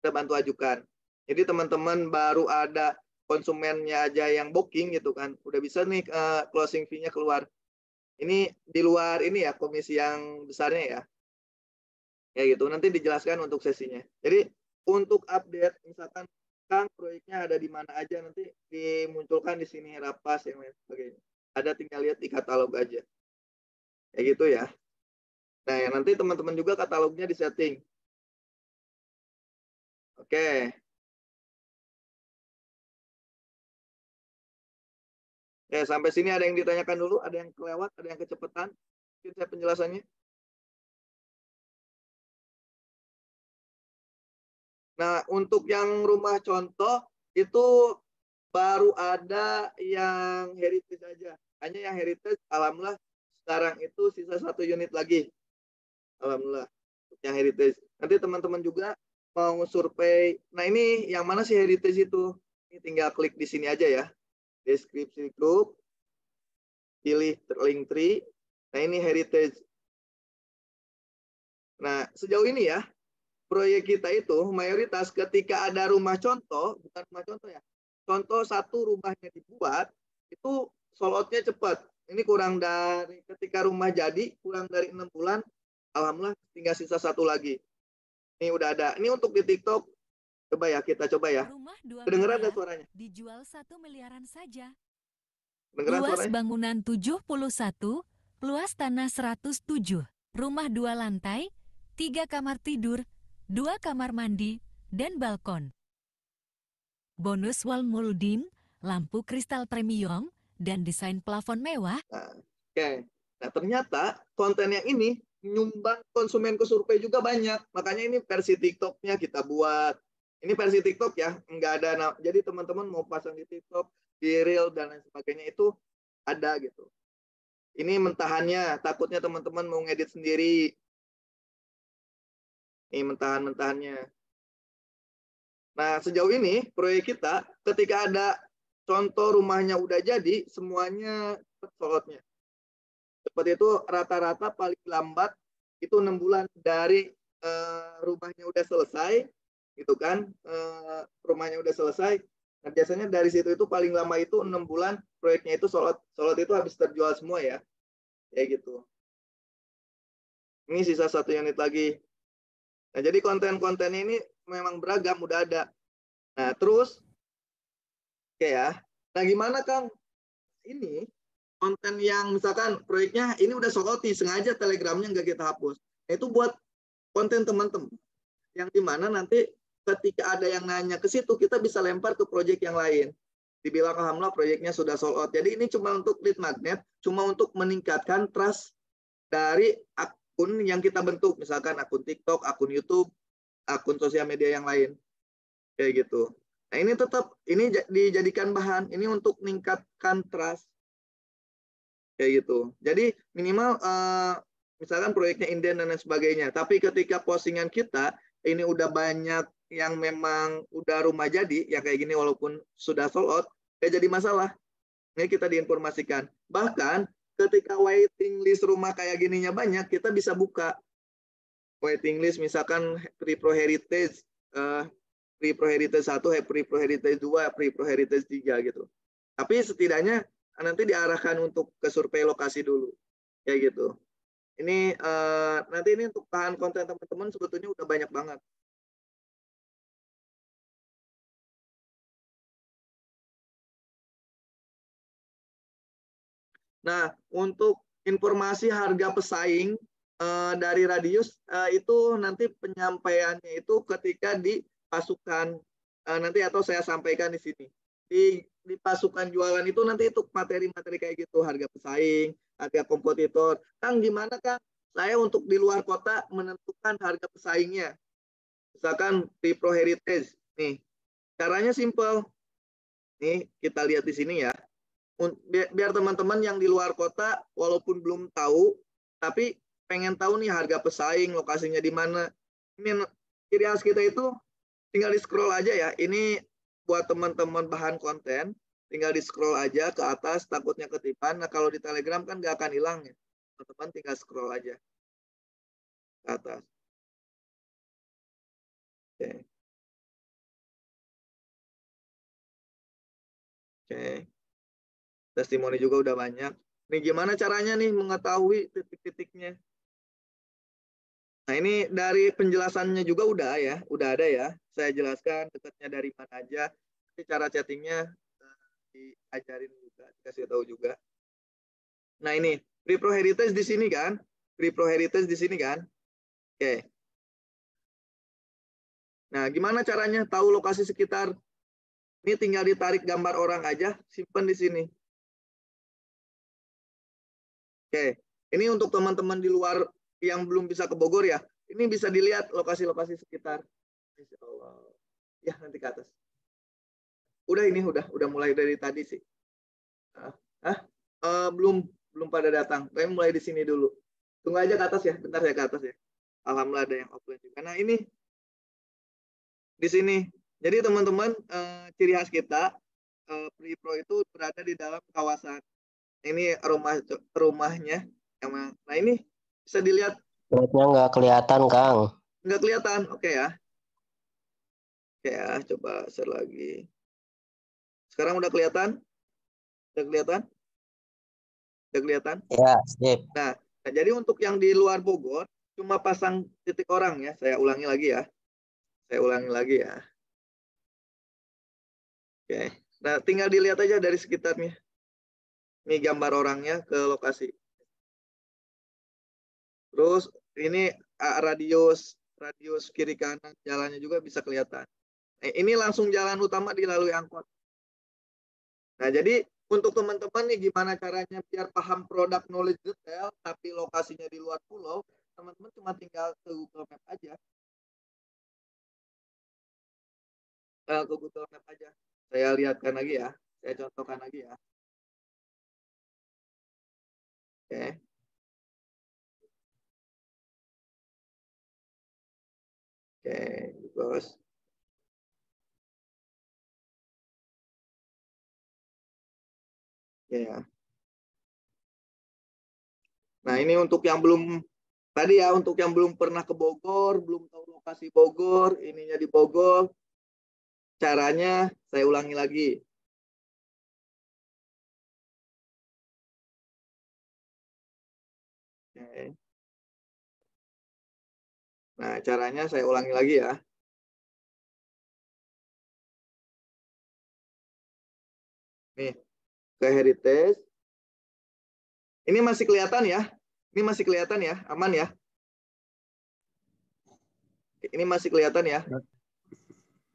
bantu ajukan. Jadi teman-teman baru ada konsumennya aja yang booking gitu kan, udah bisa nih closing fee-nya keluar. Ini di luar ini ya komisi yang besarnya ya. Ya gitu, nanti dijelaskan untuk sesinya. Jadi untuk update misalkan Kang proyeknya ada di mana aja, nanti dimunculkan di sini Rapas yang lain sebagainya. Ada tinggal lihat di katalog aja. Kayak gitu ya. Nah, ya, nanti teman-teman juga katalognya disetting. Oke. Ya, sampai sini ada yang ditanyakan dulu, ada yang kelewat, ada yang kecepatan. Mungkin saya penjelasannya. Nah, untuk yang rumah contoh itu baru ada yang heritage aja. Hanya yang heritage, alhamdulillah sekarang itu sisa 1 unit lagi. Alhamdulillah yang heritage. Nanti teman-teman juga mau survei. Nah ini yang mana sih heritage itu? Ini tinggal klik di sini aja ya. Deskripsi grup, pilih link tree. Nah ini heritage. Nah sejauh ini ya, proyek kita itu mayoritas ketika ada rumah contoh, bukan rumah contoh ya, contoh satu rumahnya dibuat, itu sold out-nya cepat. Ini kurang dari, ketika rumah jadi, kurang dari 6 bulan, alhamdulillah tinggal sisa 1 lagi. Ini udah ada. Ini untuk di TikTok, coba ya, kita coba ya.
Rumah 2
Kedengeran
miliar
nggak suaranya?
dijual 1 miliaran saja.
Kedengeran
Luas
suaranya?
bangunan 71, luas tanah 107, rumah 2 lantai, 3 kamar tidur, 2 kamar mandi, dan balkon. Bonus wall molding, lampu kristal premium, dan desain plafon mewah.
Nah, oke. Nah, ternyata konten yang ini nyumbang konsumen ke survei juga banyak. Makanya ini versi TikTok-nya kita buat. Ini versi TikTok ya, nggak ada. Jadi teman-teman mau pasang di TikTok, di Reel, dan lain sebagainya itu ada gitu. Ini mentahannya, takutnya teman-teman mau ngedit sendiri. Ini mentahan-mentahannya. Nah, sejauh ini proyek kita ketika ada contoh rumahnya udah jadi, semuanya solotnya. Seperti itu rata-rata paling lambat itu 6 bulan dari rumahnya udah selesai, gitu kan? Rumahnya udah selesai. Nah, biasanya dari situ itu paling lama itu 6 bulan proyeknya itu solot itu habis terjual semua ya. Kayak gitu. Ini sisa 1 unit lagi. Nah, jadi konten-konten ini memang beragam, udah ada. Nah, terus, oke ya. Nah, gimana Kang? Ini konten yang misalkan proyeknya ini udah sold out, sengaja telegramnya nggak kita hapus. Nah, itu buat konten teman-teman. Yang dimana nanti ketika ada yang nanya ke situ, kita bisa lempar ke proyek yang lain. Dibilang alhamdulillah proyeknya sudah sold out. Jadi ini cuma untuk lead magnet, cuma untuk meningkatkan trust dari akun yang kita bentuk, misalkan akun TikTok, akun YouTube, akun sosial media yang lain, kayak gitu. Nah ini tetap ini dijadikan bahan ini untuk meningkatkan trust, kayak gitu. Jadi minimal misalkan proyeknya inden dan lain sebagainya. Tapi ketika postingan kita ini udah banyak yang memang udah rumah jadi, ya kayak gini walaupun sudah sold out, ya jadi masalah. Ini kita diinformasikan. Bahkan ketika waiting list rumah kayak gininya banyak, kita bisa buka waiting list misalkan Free Pro Heritage, Free Pro Heritage 1, Free Pro Heritage 2, Free Pro Heritage 3 gitu. Tapi setidaknya nanti diarahkan untuk ke survei lokasi dulu, kayak gitu. Ini nanti ini untuk bahan konten teman-teman sebetulnya udah banyak banget. Nah, untuk informasi harga pesaing dari Radius itu nanti penyampaiannya itu ketika di pasukan nanti atau saya sampaikan di sini. Di pasukan jualan itu nanti itu materi-materi kayak gitu, harga pesaing, harga kompetitor. Kang, gimana Kang? Saya untuk di luar kota menentukan harga pesaingnya. Misalkan di Pro Heritage. Nih, caranya simple. Nih, kita lihat di sini ya. Biar teman-teman yang di luar kota walaupun belum tahu tapi pengen tahu nih harga pesaing, lokasinya di mana. Ini ciri khas kita itu tinggal di scroll aja ya. Ini buat teman-teman bahan konten, tinggal di scroll aja ke atas, takutnya ketipan. Nah kalau di Telegram kan nggak akan hilang ya. Teman-teman tinggal scroll aja ke atas. Oke. Oke. Testimoni juga udah banyak. Nih gimana caranya nih mengetahui titik-titiknya? Nah ini dari penjelasannya juga udah ada ya. Saya jelaskan dekatnya dari mana aja. Nanti cara chattingnya diajarin juga, dikasih tahu juga. Nah ini Free Pro Heritage di sini kan? Free Pro Heritage di sini kan? Oke. Nah gimana caranya tahu lokasi sekitar? Ini tinggal ditarik gambar orang aja, simpan di sini. Oke, ini untuk teman-teman di luar yang belum bisa ke Bogor ya, ini bisa dilihat lokasi-lokasi sekitar. Insya Allah. Ya nanti ke atas. Udah ini udah mulai dari tadi sih. Belum pada datang. Saya mulai di sini dulu. Tunggu aja ke atas ya, bentar ya ke atas ya. Alhamdulillah ada yang offline juga. Nah ini di sini. Jadi teman-teman ciri khas kita Free Pro itu berada di dalam kawasan. Ini rumahnya emang. Nah ini bisa dilihat.
Lihatnya nggak kelihatan, Kang.
Nggak kelihatan, oke ya. Oke ya, coba share lagi. Sekarang udah kelihatan? Udah kelihatan? Udah kelihatan?
Ya, sip.
Nah, jadi untuk yang di luar Bogor cuma pasang titik orang ya. Saya ulangi lagi ya. Oke. Nah, tinggal dilihat aja dari sekitarnya. Ini gambar orangnya ke lokasi. Terus ini radius kiri kanan jalannya juga bisa kelihatan. Ini langsung jalan utama dilalui angkot. Nah, jadi untuk teman-teman nih gimana caranya biar paham produk knowledge detail tapi lokasinya di luar pulau, teman-teman cuma tinggal ke Google Map aja. Ke Google Map aja. Saya lihatkan lagi ya. Saya contohkan lagi ya. Oke. Oke, terus. Ya. Nah, ini untuk yang belum tadi ya, untuk yang belum pernah ke Bogor, belum tahu lokasi Bogor, ininya di Bogor. Caranya saya ulangi lagi. Oke. Nah, caranya saya ulangi lagi ya. Nih, ke Heritage. Ini masih kelihatan ya? Ini masih kelihatan ya? Aman ya? Ini masih kelihatan ya?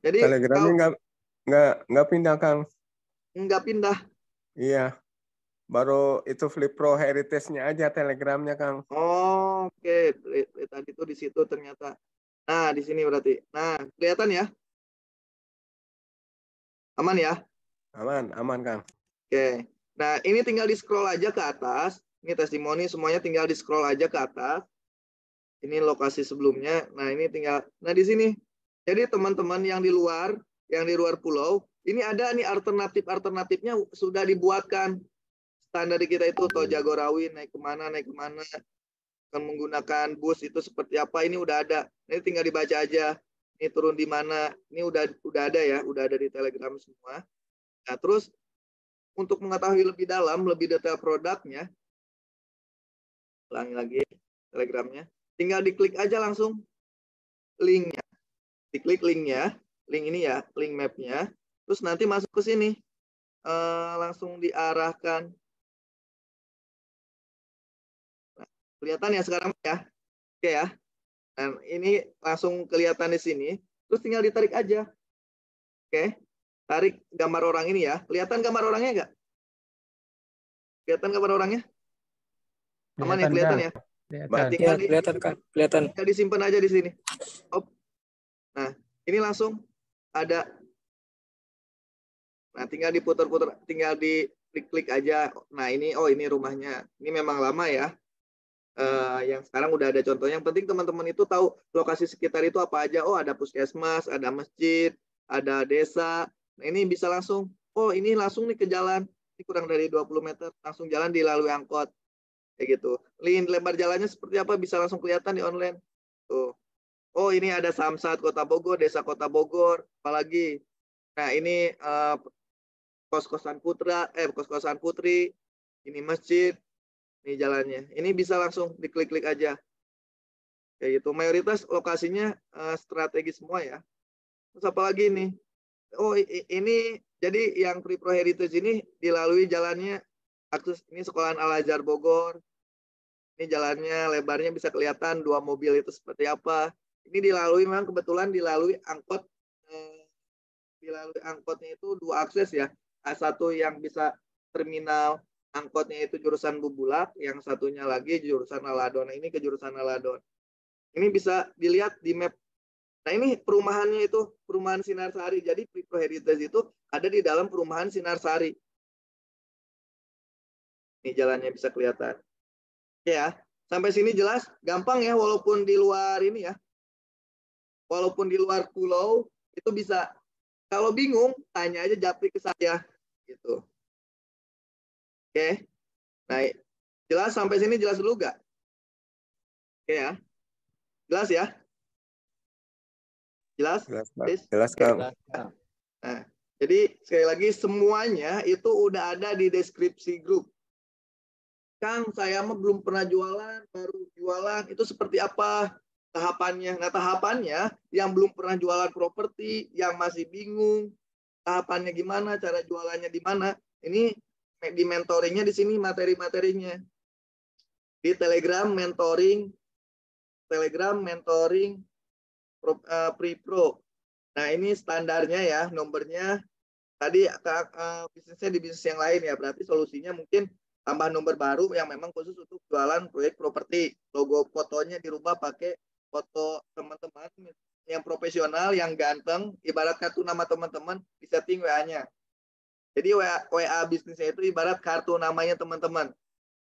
Jadi
Telegramnya
kalau
nggak pindah, Kang.
nggak pindah.
Iya. Baru itu Flip Pro Heritage-nya aja Telegramnya, Kang.
Oh, oke. Tadi tuh di situ ternyata. Nah, di sini berarti. Nah, kelihatan ya? Aman ya?
Aman, Kang.
Oke. Nah, ini tinggal di-scroll aja ke atas. Ini testimoni semuanya tinggal di-scroll aja ke atas. Ini lokasi sebelumnya. Nah, ini tinggal. Nah, di sini. Jadi teman-teman yang di luar pulau, ini ada nih alternatifnya sudah dibuatkan. Standar kita itu tol Jagorawi naik kemana, akan menggunakan bus itu seperti apa, ini udah ada. Ini tinggal dibaca aja. Ini turun di mana. Ini udah ada ya, udah ada di Telegram semua. Nah, terus untuk mengetahui lebih dalam, lebih detail produknya, ulangi lagi Telegramnya, tinggal diklik aja langsung linknya. Diklik linknya, link ini ya, link mapnya. Terus nanti masuk ke sini, langsung diarahkan. Nah, kelihatan ya sekarang ya, oke ya. Dan ini langsung kelihatan di sini. Terus tinggal ditarik aja. Oke, tarik gambar orang ini ya. Kelihatan gambar orangnya nggak? Kelihatan gambar orangnya? Aman ya, kelihatan ya?
Kelihatan.
Tinggal
kelihatan, Kang. Kelihatan.
tinggal disimpan aja di sini. Op. Nah, ini langsung ada. Nah, tinggal diputar-putar, tinggal diklik-klik aja. Nah, ini rumahnya. Ini memang lama ya. Yang sekarang udah ada contohnya. Yang penting teman-teman itu tahu lokasi sekitar itu apa aja. Oh, ada puskesmas, ada masjid, ada desa. Nah, ini bisa langsung. Oh, ini langsung nih ke jalan. Ini kurang dari 20 meter. Langsung jalan dilalui angkot. Kayak gitu. Lebar jalannya seperti apa bisa langsung kelihatan di online. Tuh. Oh, ini ada Samsat Kota Bogor, Desa Kota Bogor, apalagi. Nah, ini kos-kosan putri, ini masjid, ini jalannya. Ini bisa langsung diklik-klik aja. Kayak gitu. Mayoritas lokasinya strategis semua ya. Terus apalagi ini? Oh, ini jadi yang Free Pro Heritage ini dilalui jalannya akses ini sekolahan Al-Azhar Bogor. Ini jalannya lebarnya bisa kelihatan 2 mobil itu seperti apa. Ini dilalui memang kebetulan dilalui angkot. Dilalui angkotnya itu 2 akses ya. Satu yang bisa terminal angkotnya itu jurusan Bubulak, yang satunya lagi jurusan Aladon. Ini ke jurusan Aladon. Ini bisa dilihat di map. Nah, ini perumahannya itu perumahan Sinarsari. Jadi Free Pro Heritage itu ada di dalam perumahan Sinarsari. Ini jalannya bisa kelihatan. Ya, sampai sini jelas, gampang ya, walaupun di luar ini ya. Walaupun di luar pulau itu bisa. Kalau bingung, tanya aja japri ke saya gitu. Oke. Nah, jelas sampai sini jelas dulu nggak? Oke ya. Jelas ya? Jelas?
Jelas, Kang.
Nah, jadi sekali lagi semuanya itu udah ada di deskripsi grup. Kang, saya mah belum pernah jualan, baru jualan. Itu seperti apa tahapannya? Nah, tahapannya yang belum pernah jualan properti, yang masih bingung, tahapannya gimana, cara jualannya di mana. Ini di mentoringnya di sini materi-materinya. Di Telegram mentoring Pre-Pro. Nah, ini standarnya ya, nomornya. Tadi bisnisnya di bisnis yang lain ya, berarti solusinya mungkin tambah nomor baru yang memang khusus untuk jualan proyek properti. Logo fotonya dirubah pakai foto teman-teman yang profesional, yang ganteng, ibarat kartu nama teman-teman, di setting WA-nya. Jadi WA bisnisnya itu ibarat kartu namanya teman-teman.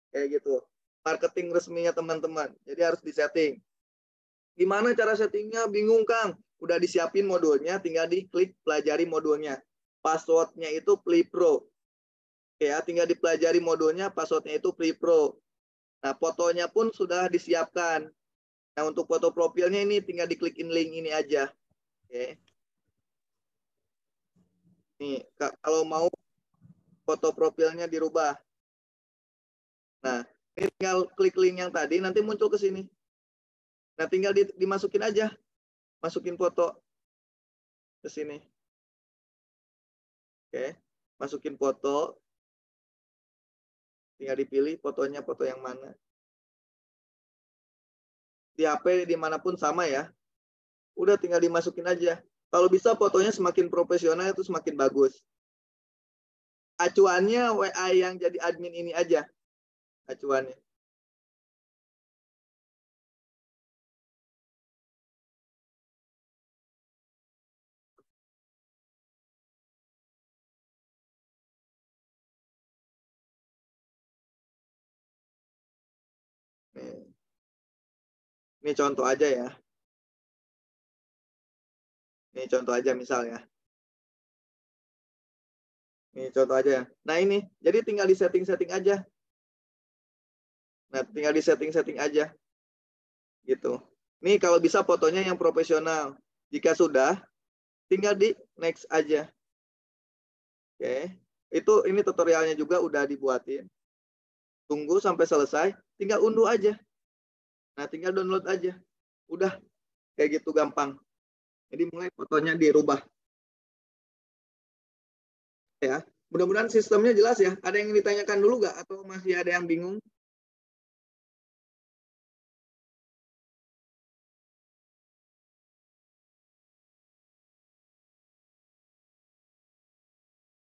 Kayak gitu. Marketing resminya teman-teman. Jadi harus disetting. Gimana cara settingnya? Bingung, Kang. Udah disiapin modulnya, tinggal diklik pelajari modulnya. Passwordnya itu Pro. Ya, tinggal dipelajari modulnya, passwordnya itu Pro. Nah, fotonya pun sudah disiapkan. Nah, untuk foto profilnya ini tinggal diklikin link ini aja. Oke. Nih, kalau mau foto profilnya dirubah. Nah, ini tinggal klik link yang tadi, nanti muncul ke sini. Nah, tinggal dimasukin aja. Masukin foto ke sini. Oke. Masukin foto. Tinggal dipilih fotonya, foto yang mana. Di HP dimanapun sama ya. Udah tinggal dimasukin aja. Kalau bisa fotonya semakin profesional itu semakin bagus. Acuannya WA yang jadi admin ini aja. Acuannya. Ini contoh aja ya. Ini contoh aja misalnya. Ini contoh aja ya. Nah ini, jadi tinggal di setting-setting aja. Nah, tinggal di setting-setting aja. Gitu. Ini kalau bisa fotonya yang profesional. Jika sudah, tinggal di next aja. Oke. Ini tutorialnya juga udah dibuatin. Tunggu sampai selesai, tinggal unduh aja. Nah, tinggal download aja. Udah. Kayak gitu gampang. Jadi mulai fotonya dirubah. Ya, mudah-mudahan sistemnya jelas ya. Ada yang ditanyakan dulu nggak? Atau masih ada yang bingung?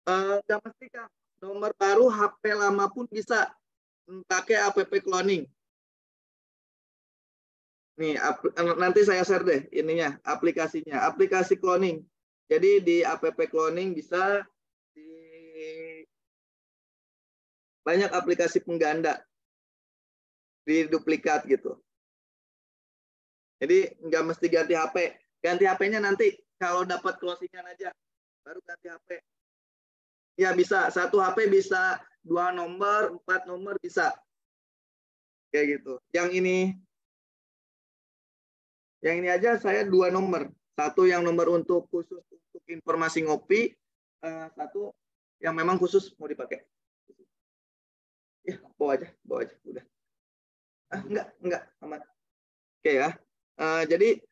Nggak mesti, Kak. Nomor baru HP lama pun bisa pakai app cloning. Nih, nanti saya share deh ininya, aplikasinya. Aplikasi cloning. Jadi di app cloning bisa di banyak aplikasi pengganda di duplikat gitu. Jadi nggak mesti ganti HP. Ganti HP-nya nanti kalau dapat closingan aja, baru ganti HP. Ya bisa, satu HP bisa 2 nomor, 4 nomor bisa. Kayak gitu. Yang ini aja saya 2 nomor. Satu yang nomor untuk khusus untuk informasi ngopi, satu yang memang khusus mau dipakai. Ya, bawa aja, udah. Enggak, aman. Oke ya. Jadi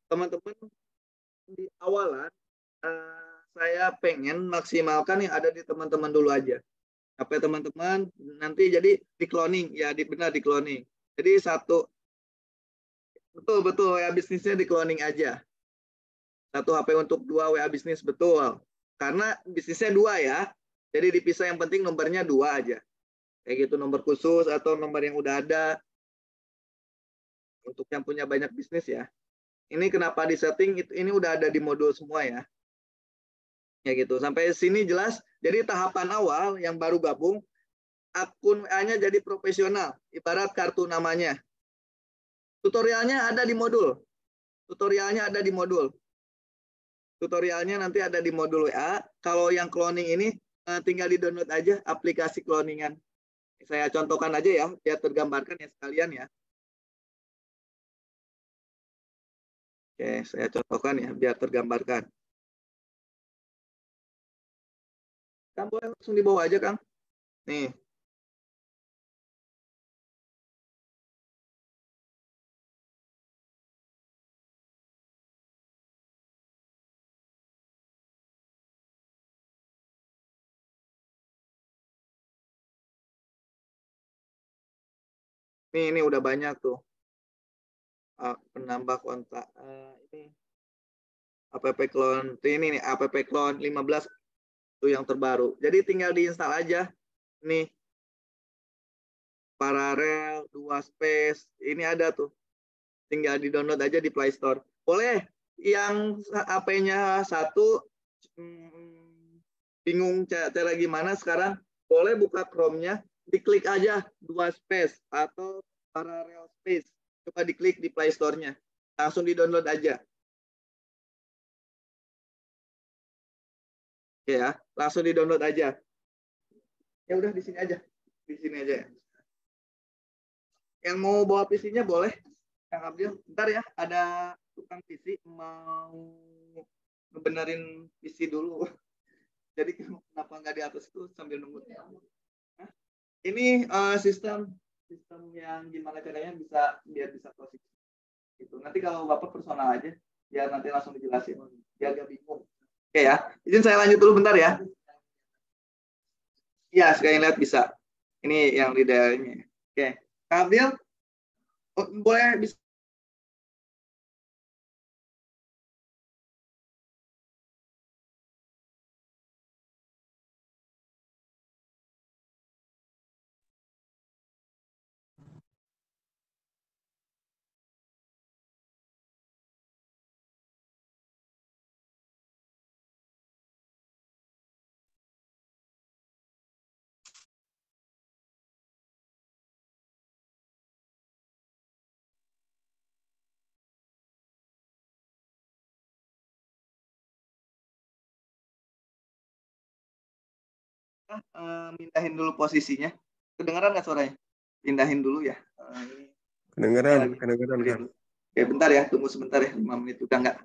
teman-teman di awalan saya pengen maksimalkan yang ada di teman-teman dulu aja. Apa teman-teman nanti jadi di cloning ya, benar di cloning. Jadi betul WA bisnisnya di cloning aja. Satu HP untuk 2 WA bisnis, betul. Karena bisnisnya 2 ya. Jadi dipisah, yang penting nomornya 2 aja. Kayak gitu, nomor khusus atau nomor yang udah ada. Untuk yang punya banyak bisnis ya. Ini kenapa di setting, ini udah ada di modul semua ya. Ya gitu. Sampai sini jelas. Jadi tahapan awal yang baru gabung, akun WA-nya jadi profesional. Ibarat kartu namanya. Tutorialnya ada di modul. Tutorialnya nanti ada di modul WA. Kalau yang cloning ini tinggal di-download aja aplikasi cloningan. Saya contohkan aja ya, biar tergambarkan ya sekalian ya. Oke, saya contohkan ya, biar tergambarkan. Kang boleh langsung dibawa aja, Kang. Nih. Ini udah banyak tuh. Penambah kontak. Ini app clone. Ini nih, app clone 15 itu yang terbaru. Jadi tinggal diinstal aja. Nih. Paralel, 2 space. Ini ada tuh. Tinggal di-download aja di Play Store. Boleh yang HP-nya satu bingung cara gimana sekarang, boleh buka Chrome-nya, diklik aja 2 space atau parallel space. Coba diklik di Play Store-nya. Langsung di-download aja. Oke ya, langsung di-download aja. Ya udah di sini aja. Di sini aja ya. Yang mau bawa PC-nya boleh. Kang Abdil, bentar ya, ada tukang PC mau ngebenerin PC dulu. Jadi kenapa nggak di atas itu sambil nunggu? Nah, ini sistem yang gimana caranya biar bisa closing. Gitu. Nanti kalau Bapak personal aja, biar nanti langsung dijelasin, biar gak bingung. Oke ya, izin saya lanjut dulu bentar ya. Iya, sekali lihat bisa. Ini yang di daerahnya. Oke, Kang Abdil, boleh bisa mindahin dulu posisinya. Kedengeran nggak suaranya? Pindahin dulu ya.
Kedengeran Kang.
Oke, bentar ya, tunggu sebentar ya, 5 menit udah nggak?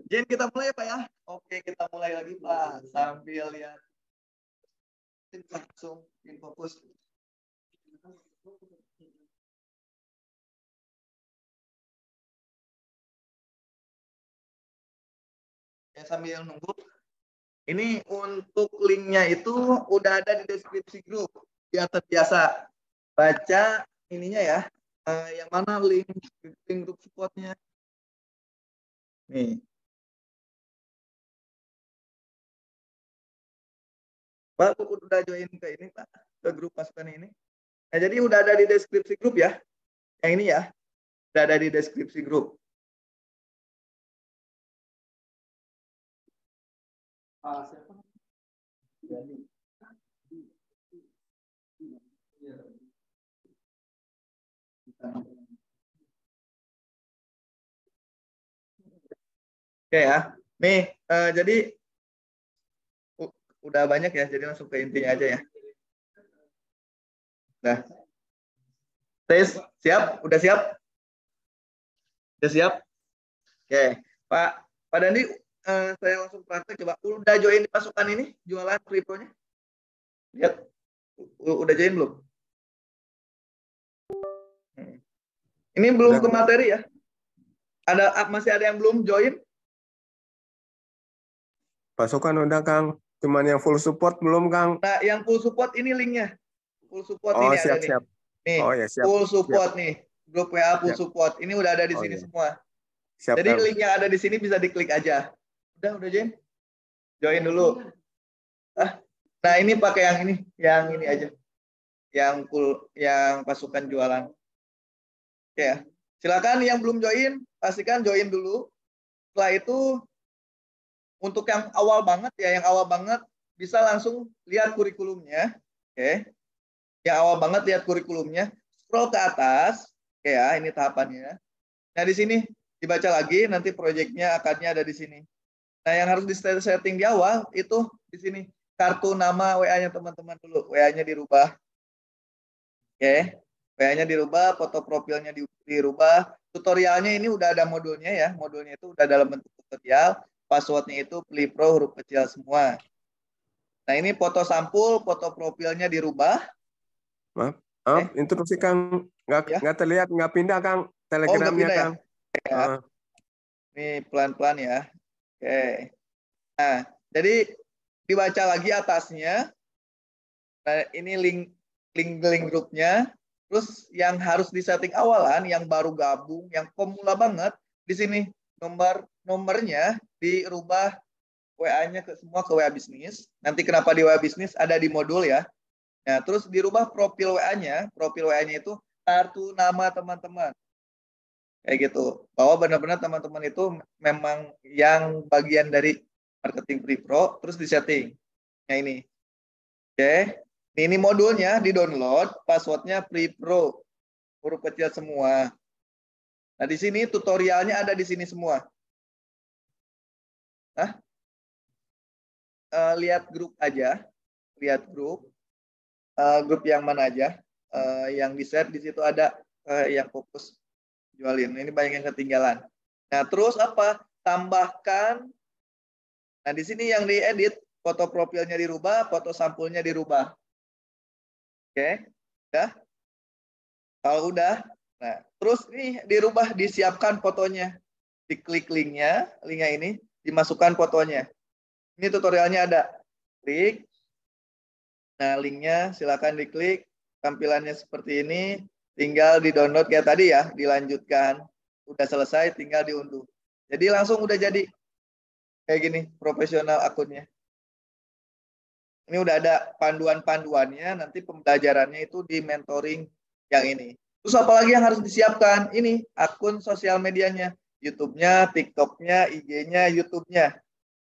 Jen, kita mulai ya Pak ya. Oke, kita mulai lagi Pak. Sambil lihat langsung in fokus. Ya, sambil nunggu. Ini untuk linknya itu udah ada di deskripsi grup. Biar terbiasa baca ininya ya. Yang mana link grup supportnya. Nih. Pak, udah join ke ini Pak, ke grup pasukan ini. Nah, jadi udah ada di deskripsi grup ya. Yang ini ya, udah ada di deskripsi grup. Oke ya, nih jadi udah banyak ya, jadi langsung ke intinya aja ya. Nah, Tes, siap? Udah siap? Udah siap? Oke, Pak Dandi, saya langsung praktek coba. Udah join di pasukan ini, jualan free pro-nya? Lihat, udah join belum? Ini belum ke materi ya? Masih ada yang belum join?
Pasukan udah Kang. Cuman yang full support belum Kang.
Nah, yang full support ini linknya. Full support
Oh
ini
siap
ada
siap.
nih. Nih,
Oh ya siap.
full support
Siap.
nih. Grup WA full
Siap.
support. Ini udah ada di
Oh,
sini
iya.
semua.
Siap
Jadi
Kang.
link yang ada di sini bisa diklik aja. Udah join? Join dulu. Nah, ini pakai yang ini aja. Yang full, yang pasukan jualan. Oke ya. Silakan yang belum join, pastikan join dulu. Setelah itu untuk yang awal banget ya, yang awal banget bisa langsung lihat kurikulumnya. Oke. Yang awal banget lihat kurikulumnya, scroll ke atas. Oke ya, ini tahapannya. Nah, di sini dibaca lagi, nanti proyeknya akarnya ada di sini. Nah, yang harus di-setting di awal itu di sini. Kartu nama WA-nya teman-teman dulu. WA-nya dirubah. Oke. WA-nya dirubah, foto profilnya dirubah. Tutorialnya ini udah ada modulnya ya. Modulnya itu udah dalam bentuk tutorial. Passwordnya itu Flipro huruf kecil semua. Nah, ini foto sampul, foto profilnya dirubah.
Maaf, interupsi Kang.
Ya.
Nggak terlihat, nggak pindah Kang. Telegramnya
pindah,
Kang.
Ya. Ini pelan-pelan ya. Oke. Nah, jadi dibaca lagi atasnya. Nah, ini link grupnya. Terus yang harus disetting awalan, yang baru gabung, yang pemula banget, di sini nomornya dirubah WA-nya semua ke WA bisnis. Nanti kenapa di WA bisnis ada di modul ya. Nah, terus dirubah profil WA-nya. Profil WA-nya itu kartu nama teman-teman. Kayak gitu. Bahwa benar-benar teman-teman itu memang yang bagian dari marketing Flipro, terus disetting. Nah, ini. Oke. Ini modulnya di-download, passwordnya Flipro. Huruf kecil semua. Nah, di sini tutorialnya ada di sini semua. Lihat grup aja. Lihat grup. Grup yang mana aja. Yang di-share di situ ada yang fokus jualin. Ini banyak yang ketinggalan. Nah, terus apa? Tambahkan. Nah, di sini yang diedit, foto profilnya dirubah, foto sampulnya dirubah. Oke, udah. Kalau udah, nah terus nih dirubah, disiapkan fotonya, diklik linknya ini, dimasukkan fotonya. Ini tutorialnya ada, klik. Nah linknya silakan diklik, tampilannya seperti ini, tinggal di-download kayak tadi ya, dilanjutkan. Udah selesai, tinggal diunduh. Jadi langsung udah jadi kayak gini, profesional akunnya. Ini udah ada panduan-panduannya, nanti pembelajarannya itu di mentoring yang ini. Terus apalagi yang harus disiapkan? Ini akun sosial medianya, YouTube-nya, TikTok-nya, IG-nya, YouTube-nya.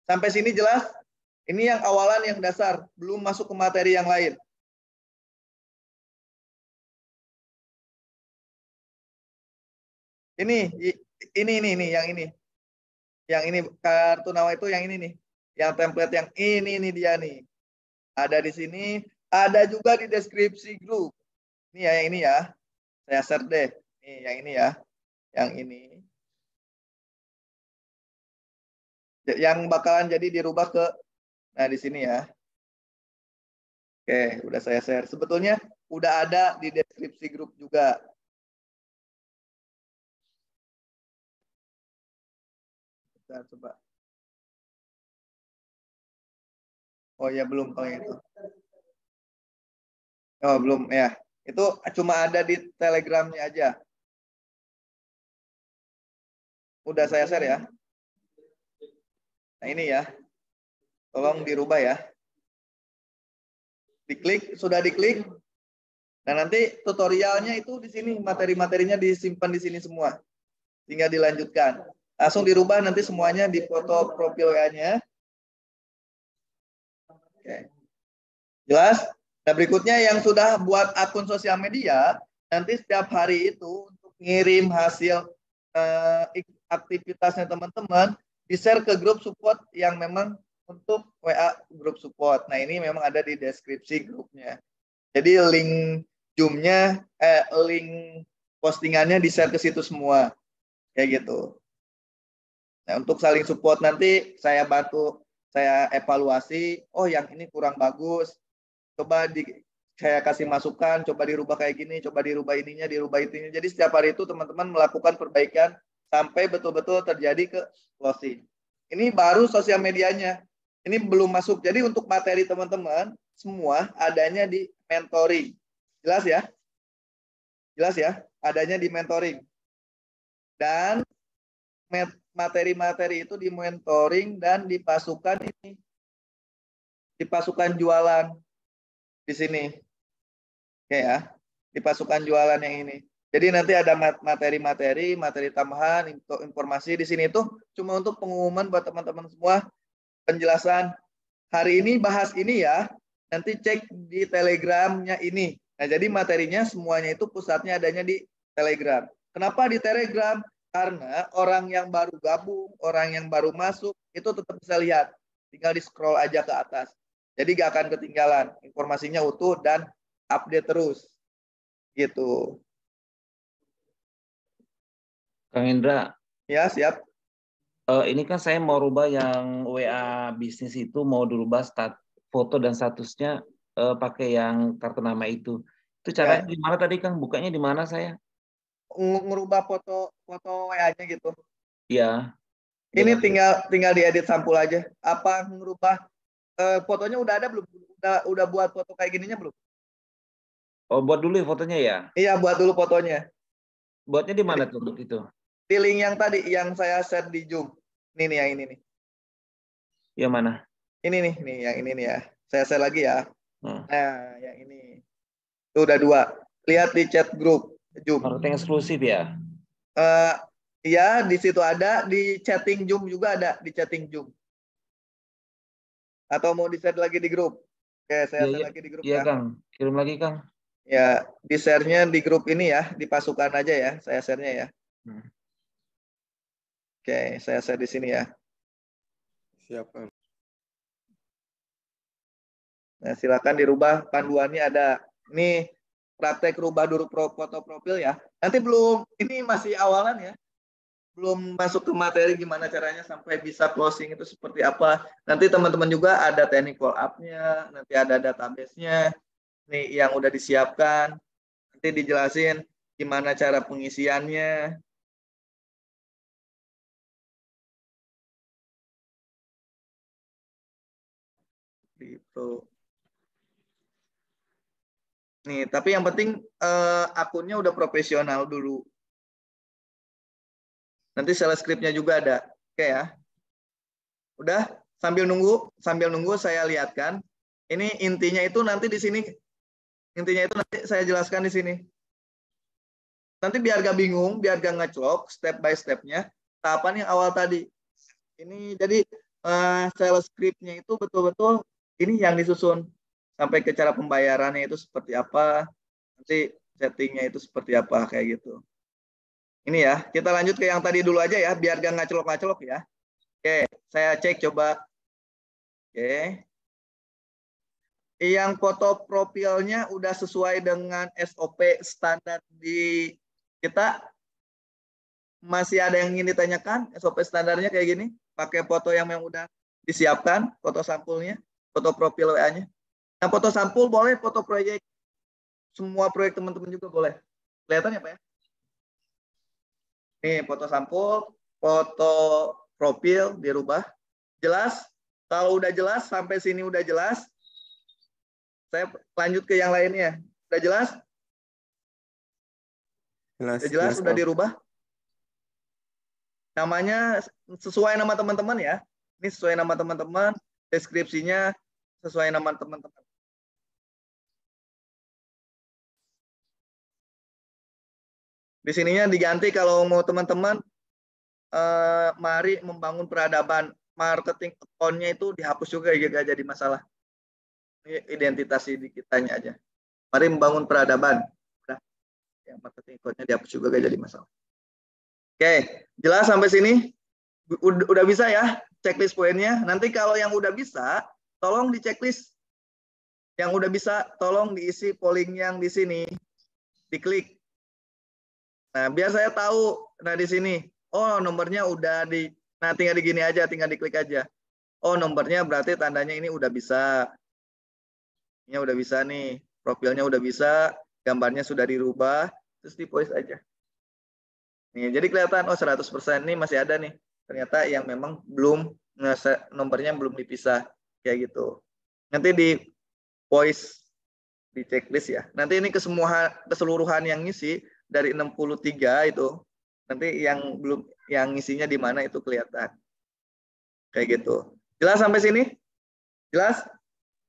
Sampai sini jelas? Ini yang awalan, yang dasar, belum masuk ke materi yang lain. Ini yang ini. Yang ini kartu nama itu yang ini nih. Yang template yang ini dia nih. Ada di sini, ada juga di deskripsi grup. Ini ya, yang ini ya. Saya share deh. Nih, yang ini ya. Yang ini. Yang bakalan jadi dirubah ke, nah di sini ya. Oke, udah saya share. Sebetulnya udah ada di deskripsi grup juga. Kita coba. Oh ya, belum kalau yang itu. Oh, belum ya. Itu cuma ada di Telegramnya aja. Udah saya share ya. Nah, ini ya. Tolong dirubah ya. Diklik, sudah diklik. Nah, nanti tutorialnya itu di sini, materi-materinya disimpan di sini semua. Tinggal dilanjutkan. Langsung dirubah nanti semuanya di foto profil WA-nya. Oke. Jelas? Nah, berikutnya yang sudah buat akun sosial media, nanti setiap hari itu untuk ngirim hasil aktivitasnya teman-teman, di-share ke grup support yang memang untuk WA grup support. Nah, ini memang ada di deskripsi grupnya. Jadi link Zoom-nya, link postingannya di-share ke situ semua. Kayak gitu. Nah, untuk saling support nanti saya bantu, saya evaluasi, oh yang ini kurang bagus, coba saya kasih masukan, coba dirubah kayak gini, coba dirubah ininya, dirubah itunya. Jadi setiap hari itu teman-teman melakukan perbaikan sampai betul-betul terjadi ke closing. Ini baru sosial medianya. Ini belum masuk. Jadi untuk materi teman-teman semua adanya di mentoring. Jelas ya? Jelas ya? Adanya di mentoring. Dan materi-materi itu di mentoring dan di pasukan ini. Di pasukan jualan di sini. Oke ya. Di pasukan jualan yang ini. Jadi nanti ada materi tambahan, informasi di sini itu cuma untuk pengumuman buat teman-teman semua, penjelasan. Hari ini bahas ini ya. Nanti cek di Telegramnya ini. Nah, jadi materinya semuanya itu pusatnya adanya di Telegram. Kenapa di Telegram? Karena orang yang baru gabung, orang yang baru masuk, itu tetap bisa lihat. Tinggal di-scroll aja ke atas. Jadi nggak akan ketinggalan. Informasinya utuh dan update terus. Gitu.
Kang Indra.
Ya, siap.
Ini kan saya mau rubah yang WA bisnis itu, mau dirubah foto dan statusnya pakai yang kartu nama itu. Itu caranya gimana tadi Kang? Bukanya di mana saya?
Ngerubah foto WA-nya gitu.
Iya.
Ini tinggal diedit sampul aja. Apa ngerubah fotonya udah ada belum? Udah buat foto kayak gininya belum?
Oh, buat dulu fotonya ya?
Iya, buat dulu fotonya.
Buatnya di mana tuh itu?
Di link yang tadi yang saya share di Zoom. Ini nih yang ini nih.
Yang mana?
Ini nih yang ini nih ya. Saya share lagi ya.
Nah,
yang ini. Itu udah 2. Lihat di chat grup Zoom.
Marketing eksklusif ya?
Iya, di situ ada, di chatting Zoom juga ada, di chatting Zoom. Atau mau di-share lagi di grup? Oke, saya share lagi di grup
ya. Iya,
ya.
Kang. Kirim lagi, Kang.
Ya, di-share-nya di grup ini ya, di pasukan aja ya, saya share-nya ya. Oke, saya share di sini ya.
Siap, Kang.
Nah, silakan dirubah, panduannya ada. Ini praktek rubah dulu foto profil ya. Nanti belum, ini masih awalan ya. Belum masuk ke materi gimana caranya sampai bisa closing itu seperti apa. Nanti teman-teman juga ada teknik follow up-nya, nanti ada database-nya. Nih yang udah disiapkan. Nanti dijelasin gimana cara pengisiannya. Gitu. Nih, tapi yang penting akunnya udah profesional dulu. Nanti sales script-nya juga ada. Oke ya. Udah, sambil nunggu saya lihatkan. Ini intinya itu nanti di sini. Intinya itu nanti saya jelaskan di sini. Nanti biar gak bingung, biar gak ngeclok step by step-nya. Tahapan yang awal tadi. Ini jadi sales script-nya itu betul-betul ini yang disusun. Sampai ke cara pembayarannya itu seperti apa. Nanti settingnya itu seperti apa, kayak gitu. Ini ya, kita lanjut ke yang tadi dulu aja ya, biar gak ngaclok-ngaclok ya. Oke, saya cek coba. Oke. Yang foto profilnya udah sesuai dengan SOP standar di kita. Masih ada yang ingin ditanyakan? SOP standarnya kayak gini. Pakai foto yang udah disiapkan, foto sampulnya, foto profil WA-nya. Nah, foto sampul boleh, foto proyek. Semua proyek teman-teman juga boleh. Kelihatan ya Pak ya? Nih, foto sampul, foto profil dirubah. Jelas? Kalau udah jelas, sampai sini udah jelas, saya lanjut ke yang lainnya. Udah jelas? Jelas, udah dirubah? Namanya sesuai nama teman-teman ya. Ini sesuai nama teman-teman, deskripsinya sesuai nama teman-teman. Di sininya diganti kalau mau teman-teman mari membangun peradaban. Marketing account-nya itu dihapus juga gak jadi masalah. Ini identitas di kitanya aja. Mari membangun peradaban. Udah. Yang marketing account-nya dihapus juga gak jadi masalah. Oke, jelas sampai sini? Udah bisa ya checklist poinnya. Nanti kalau yang udah bisa, tolong di checklist. Yang udah bisa, tolong diisi polling yang di sini. diklik. Nah, biar saya tahu. Nah, di sini, oh nomornya udah di, nah tinggal di gini aja, tinggal diklik aja. Oh nomornya berarti tandanya ini udah bisa. Ini udah bisa nih, profilnya udah bisa, gambarnya sudah dirubah, terus di voice aja. Nih, jadi kelihatan, oh 100% nih masih ada nih. Ternyata yang memang belum, nomornya belum dipisah. Kayak gitu. Nanti di voice, di checklist ya. Nanti ini keseluruhan yang ngisi, dari 63 itu nanti yang belum yang isinya di mana itu kelihatan kayak gitu. Jelas sampai sini? Jelas?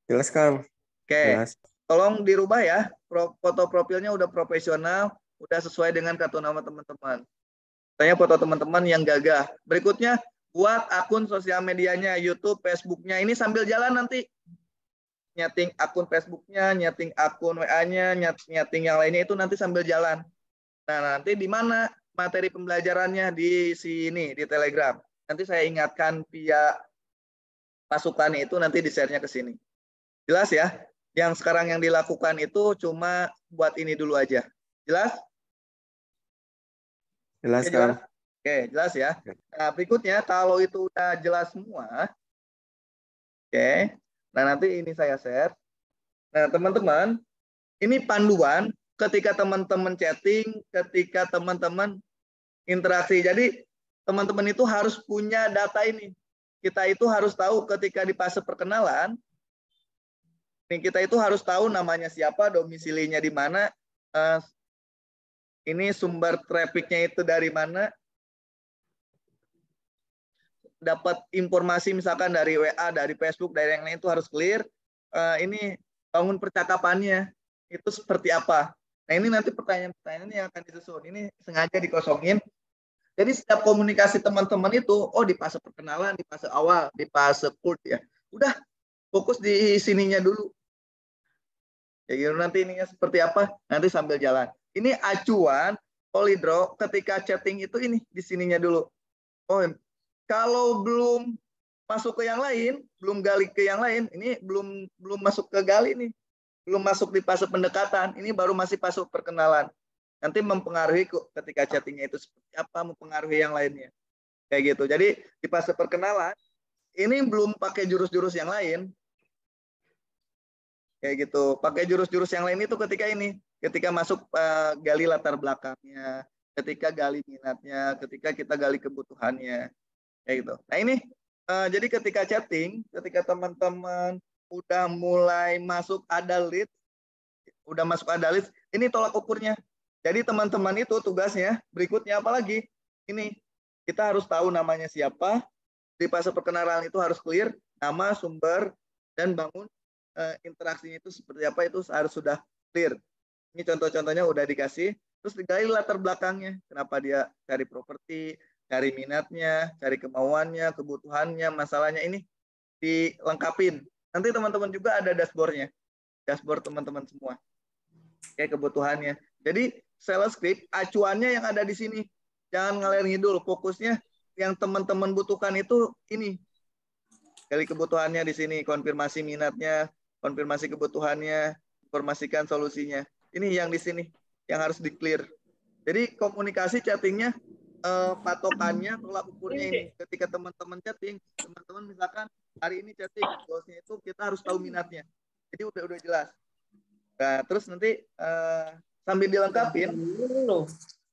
Jelas Kang.
Oke.
Jelas.
Tolong dirubah ya. Foto profilnya udah profesional, udah sesuai dengan kartu nama teman-teman. Tanya foto teman-teman yang gagah. Berikutnya buat akun sosial medianya, YouTube, Facebooknya. Ini sambil jalan nanti. Nyeting akun Facebooknya, nyeting akun WA-nya, nyeting yang lainnya itu nanti sambil jalan. Nah, nanti di mana materi pembelajarannya di sini, di Telegram. Nanti saya ingatkan via pasukan itu nanti di-share-nya ke sini. Jelas ya? Yang sekarang yang dilakukan itu cuma buat ini dulu aja. Jelas?
Jelas
Oke,
Kang.
jelas? Oke, jelas ya. Nah, berikutnya kalau itu udah jelas semua, oke. Nah, nanti ini saya share. Nah, teman-teman, ini panduan ketika teman-teman chatting, ketika teman-teman interaksi. Jadi teman-teman itu harus punya data ini. Kita itu harus tahu ketika di fase perkenalan, kita itu harus tahu namanya siapa, domisilinya di mana, ini sumber trafficnya itu dari mana, dapat informasi misalkan dari WA, dari Facebook, dari yang lain itu harus clear. Ini bangun percakapannya itu seperti apa. Nah ini nanti pertanyaan-pertanyaan yang akan disusun. Ini sengaja dikosongin. Jadi setiap komunikasi teman-teman itu, oh di fase perkenalan, di fase awal, di fase cold ya. Udah fokus di sininya dulu. Ya gitu, nanti ininya seperti apa, nanti sambil jalan. Ini acuan Polydro ketika chatting itu ini di sininya dulu. Oh, kalau belum masuk ke yang lain, belum gali ke yang lain, ini belum masuk ke gali nih. Belum masuk di fase pendekatan, ini baru masih fase perkenalan. Nanti mempengaruhi ketika chattingnya itu seperti apa, mempengaruhi yang lainnya. Kayak gitu. Jadi di fase perkenalan, ini belum pakai jurus-jurus yang lain. Kayak gitu. Pakai jurus-jurus yang lain itu ketika ini. Ketika masuk gali latar belakangnya, ketika gali minatnya, ketika kita gali kebutuhannya. Kayak gitu. Nah ini, jadi ketika chatting, ketika teman-teman udah mulai masuk ada lead, ini tolak ukurnya. Jadi teman-teman itu tugasnya berikutnya apalagi? Ini kita harus tahu namanya siapa. Di fase perkenalan itu harus clear nama, sumber, dan bangun interaksinya itu seperti apa itu harus sudah clear. Ini contoh-contohnya udah dikasih. Terus digali latar belakangnya. Kenapa dia cari properti, cari minatnya, cari kemauannya, kebutuhannya, masalahnya ini dilengkapin. Nanti teman-teman juga ada dashboardnya. Dashboard teman-teman semua. Kayak kebutuhannya. Jadi sales script acuannya yang ada di sini. Jangan ngalir ngidul, fokusnya yang teman-teman butuhkan itu ini. Gali kebutuhannya di sini, konfirmasi minatnya, konfirmasi kebutuhannya, informasikan solusinya. Ini yang di sini yang harus di-clear. Jadi komunikasi chattingnya patokannya, tolak ukurnya ini. Ketika teman-teman chatting, teman-teman misalkan hari ini chatting, goalsnya itu kita harus tahu minatnya. Jadi udah jelas. Nah, terus nanti sambil dilengkapin,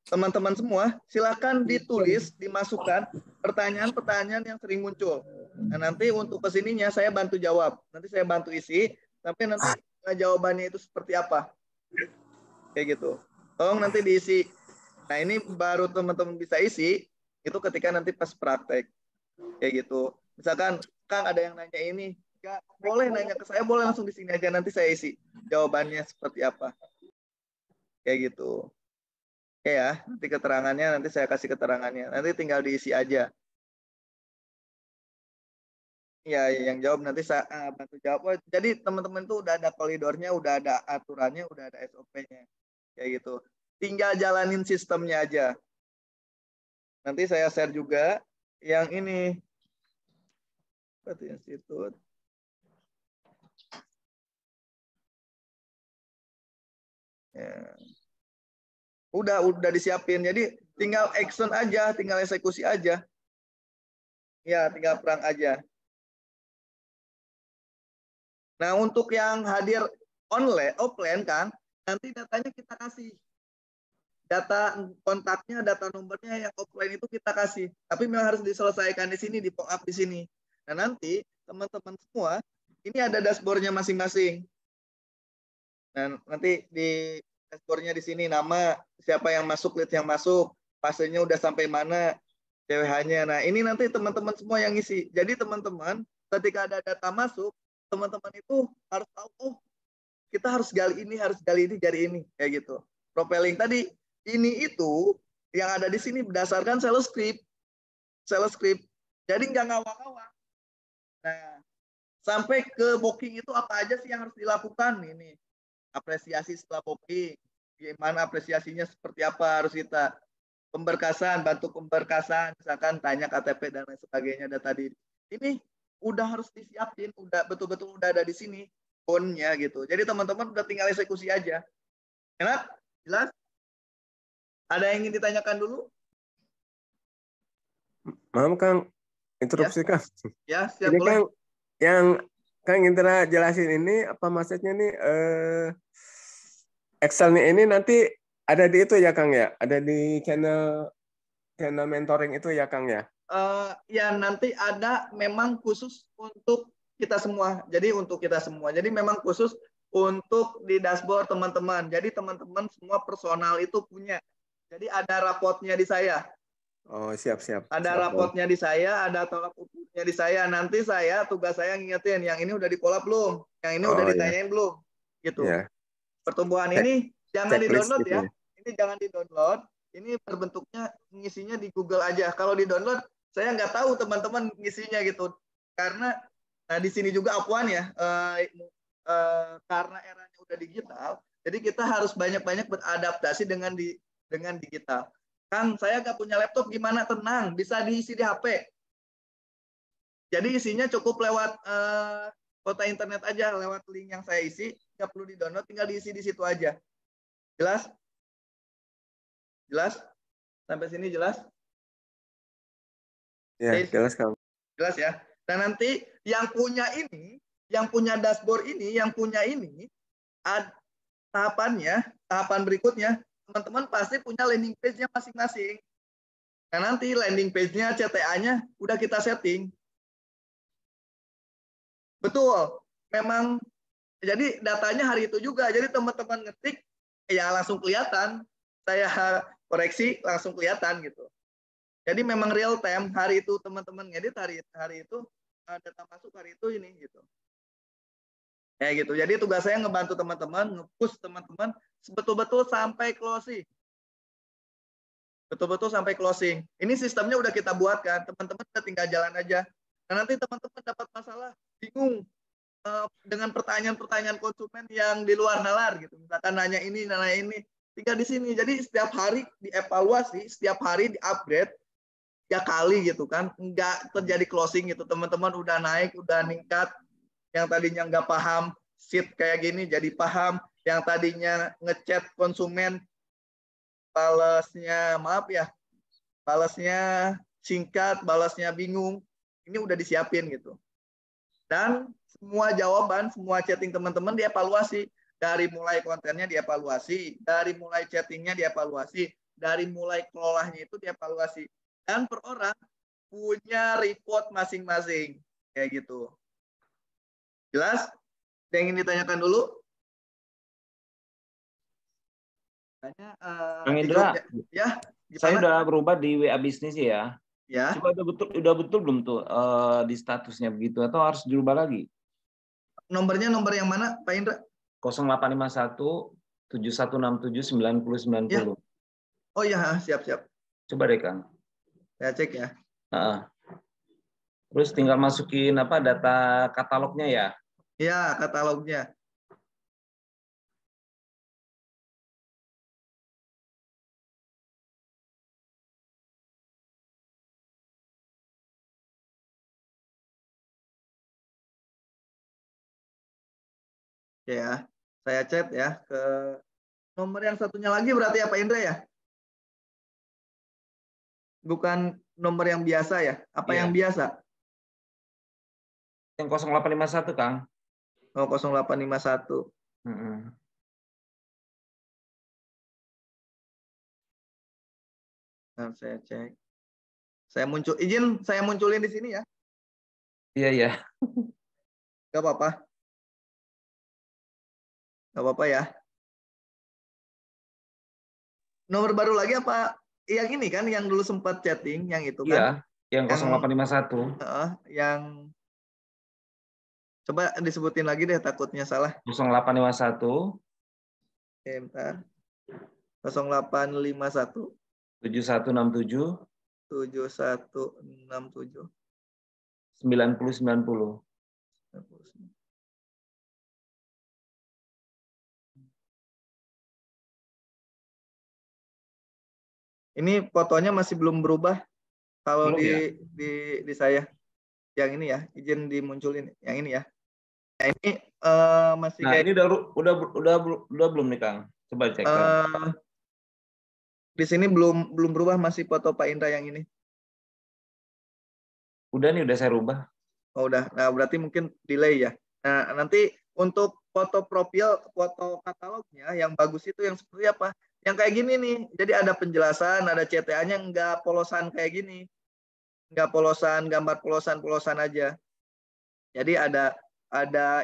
teman-teman semua silakan ditulis, dimasukkan pertanyaan-pertanyaan yang sering muncul. Nah, nanti untuk kesininya saya bantu jawab. Nanti saya bantu isi, sampai nanti jawabannya itu seperti apa. Kayak gitu. Tolong nanti diisi. Nah, ini baru teman-teman bisa isi, itu ketika nanti pas praktek. Kayak gitu. Misalkan, Kang ada yang nanya ini, ya, boleh nanya ke saya, boleh langsung di sini aja, nanti saya isi jawabannya seperti apa. Kayak gitu. Oke ya, nanti keterangannya, nanti saya kasih keterangannya. Nanti tinggal diisi aja. Ya, yang jawab nanti saya bantu jawab. Oh, jadi teman-teman itu udah ada koridornya, udah ada aturannya, udah ada SOP-nya. Kayak gitu. Tinggal jalanin sistemnya aja. Nanti saya share juga yang ini. Institut. Ya. Udah disiapin. Jadi tinggal action aja, tinggal eksekusi aja. Ya, tinggal perang aja. Nah, untuk yang hadir offline Kang, nanti datanya kita kasih. Data kontaknya, data nomornya yang offline itu kita kasih. Tapi memang harus diselesaikan di sini, di pop up di sini. Nah, nanti teman-teman semua, ini ada dashboardnya masing-masing. Nah, nanti di dashboardnya di sini nama, siapa yang masuk, lead yang masuk, fasenya udah sampai mana, CWH-nya. Nah, ini nanti teman-teman semua yang ngisi. Jadi teman-teman, ketika ada data masuk, teman-teman itu harus tahu, oh, kita harus gali ini, gali ini, kayak gitu. Profiling tadi, ini itu yang ada di sini berdasarkan sales script. Jadi nggak ngawang-ngawang. Nah, sampai ke booking itu apa aja sih yang harus dilakukan ini? Apresiasi setelah booking, gimana apresiasinya, seperti apa harus kita bantu pemberkasan, misalkan tanya KTP dan lain sebagainya. Dan tadi ini udah harus disiapin, udah betul-betul udah ada di sini bonnya gitu. Jadi teman-teman udah tinggal eksekusi aja. Enak? Jelas? Ada yang ingin ditanyakan dulu?
Maaf Kang, interupsi Kang.
Ya, siap,
Ini
boleh.
Kang, yang Kang Indra jelasin ini apa maksudnya nih? Excel ini nanti ada di itu ya Kang ya? Ada di channel mentoring itu ya Kang ya?
Ya nanti ada memang khusus untuk kita semua. Jadi untuk kita semua. Jadi memang khusus untuk di dashboard teman-teman. Jadi teman-teman semua personal itu punya. Jadi ada rapotnya di saya.
Oh, siap.
Ada rapotnya di saya, ada tolak ukurnya di saya. Nanti tugas saya ngingetin, yang ini udah dikolab belum? Yang ini udah ditanyain belum? Gitu.
Ya.
Pertumbuhan ini jangan di-download
gitu
ya. Ini jangan di-download. Ini berbentuknya ngisinya di Google aja. Kalau di-download, saya nggak tahu teman-teman ngisinya gitu. Karena di sini juga Apuan ya, karena eranya udah digital, jadi kita harus banyak-banyak beradaptasi dengan digital. Kang, saya nggak punya laptop, gimana? Tenang, bisa diisi di HP. Jadi isinya cukup lewat kota internet aja, lewat link yang saya isi, nggak perlu di-download, tinggal diisi di situ aja. Jelas? Jelas? Sampai sini jelas?
Ya, jelas Kang.
Jelas ya. Dan nanti yang punya dashboard ini, tahapan berikutnya, teman-teman pasti punya landing page-nya masing-masing. Nah, nanti landing page-nya, CTA-nya udah kita setting. Betul. Memang, jadi datanya hari itu juga. Jadi teman-teman ngetik, ya langsung kelihatan. Saya koreksi, langsung kelihatan gitu. Jadi memang real time, hari itu teman-teman ngedit, hari itu data masuk, hari itu ini gitu. Kayak gitu. Jadi tugas saya ngebantu teman-teman, nge-push teman-teman betul-betul sampai closing. Betul-betul sampai closing. Ini sistemnya udah kita buatkan, teman-teman udah tinggal jalan aja. Nah, nanti teman-teman dapat masalah, bingung dengan pertanyaan-pertanyaan konsumen yang di luar nalar gitu. Misalkan nanya ini, tinggal di sini. Jadi setiap hari dievaluasi, setiap hari di-upgrade 3 kali gitu kan. Nggak terjadi closing gitu. Teman-teman udah naik, udah meningkat. Yang tadinya nggak paham sheet kayak gini jadi paham. Yang tadinya ngechat konsumen balasnya singkat, balasnya bingung. Ini udah disiapin gitu. Dan semua jawaban, semua chatting teman-teman dievaluasi. Dari mulai kontennya dievaluasi, dari mulai chattingnya dievaluasi, dari mulai kelolanya itu dievaluasi. Dan per orang punya report masing-masing. Kayak gitu. Jelas? Yang ingin ditanyakan dulu?
Bang Indra,
ya,
saya udah berubah di WA bisnis ya.
Ya.
Coba udah betul belum tuh di statusnya begitu atau harus dirubah lagi?
Nomornya nomor yang mana, Pak Indra?
0851 7167 9090.
Ya. Oh iya, siap.
Coba deh Kang.
Saya cek ya.
Terus tinggal masukin data katalognya ya?
Ya, katalognya. Ya, saya chat ya ke Nomor yang satunya lagi berarti apa Indra ya? Bukan nomor yang biasa ya? Apa
Iya.
yang biasa?
Yang 0851, Kang.
Oh, 0851.
Mm-mm.
Nah, saya cek. Izin saya munculin di sini ya.
Iya, iya.
Gak apa-apa. Gak apa-apa ya. Nomor baru lagi apa? Yang ini kan, yang dulu sempat chatting, yang itu kan?
Iya, yang 0851.
Yang coba disebutin lagi deh, takutnya salah.
0851
Oke, bentar. 0851
7167
7167
9090.
Ini fotonya masih belum berubah kalau
Belum ya?
di saya. Yang ini ya, izin dimunculin yang ini ya. Nah, ini masih
Nah,
kayak
ini udah belum nih, Kang? Coba cek, Kang.
di sini belum berubah, masih foto Pak Indra yang ini.
Udah nih, udah saya rubah.
Oh, udah. Nah, berarti mungkin delay ya. Nah, nanti untuk foto profil, foto katalognya yang bagus itu yang seperti apa? Yang kayak gini nih. Jadi ada penjelasan, ada CTA-nya, nggak polosan kayak gini. Nggak polosan, gambar polosan aja. Jadi ada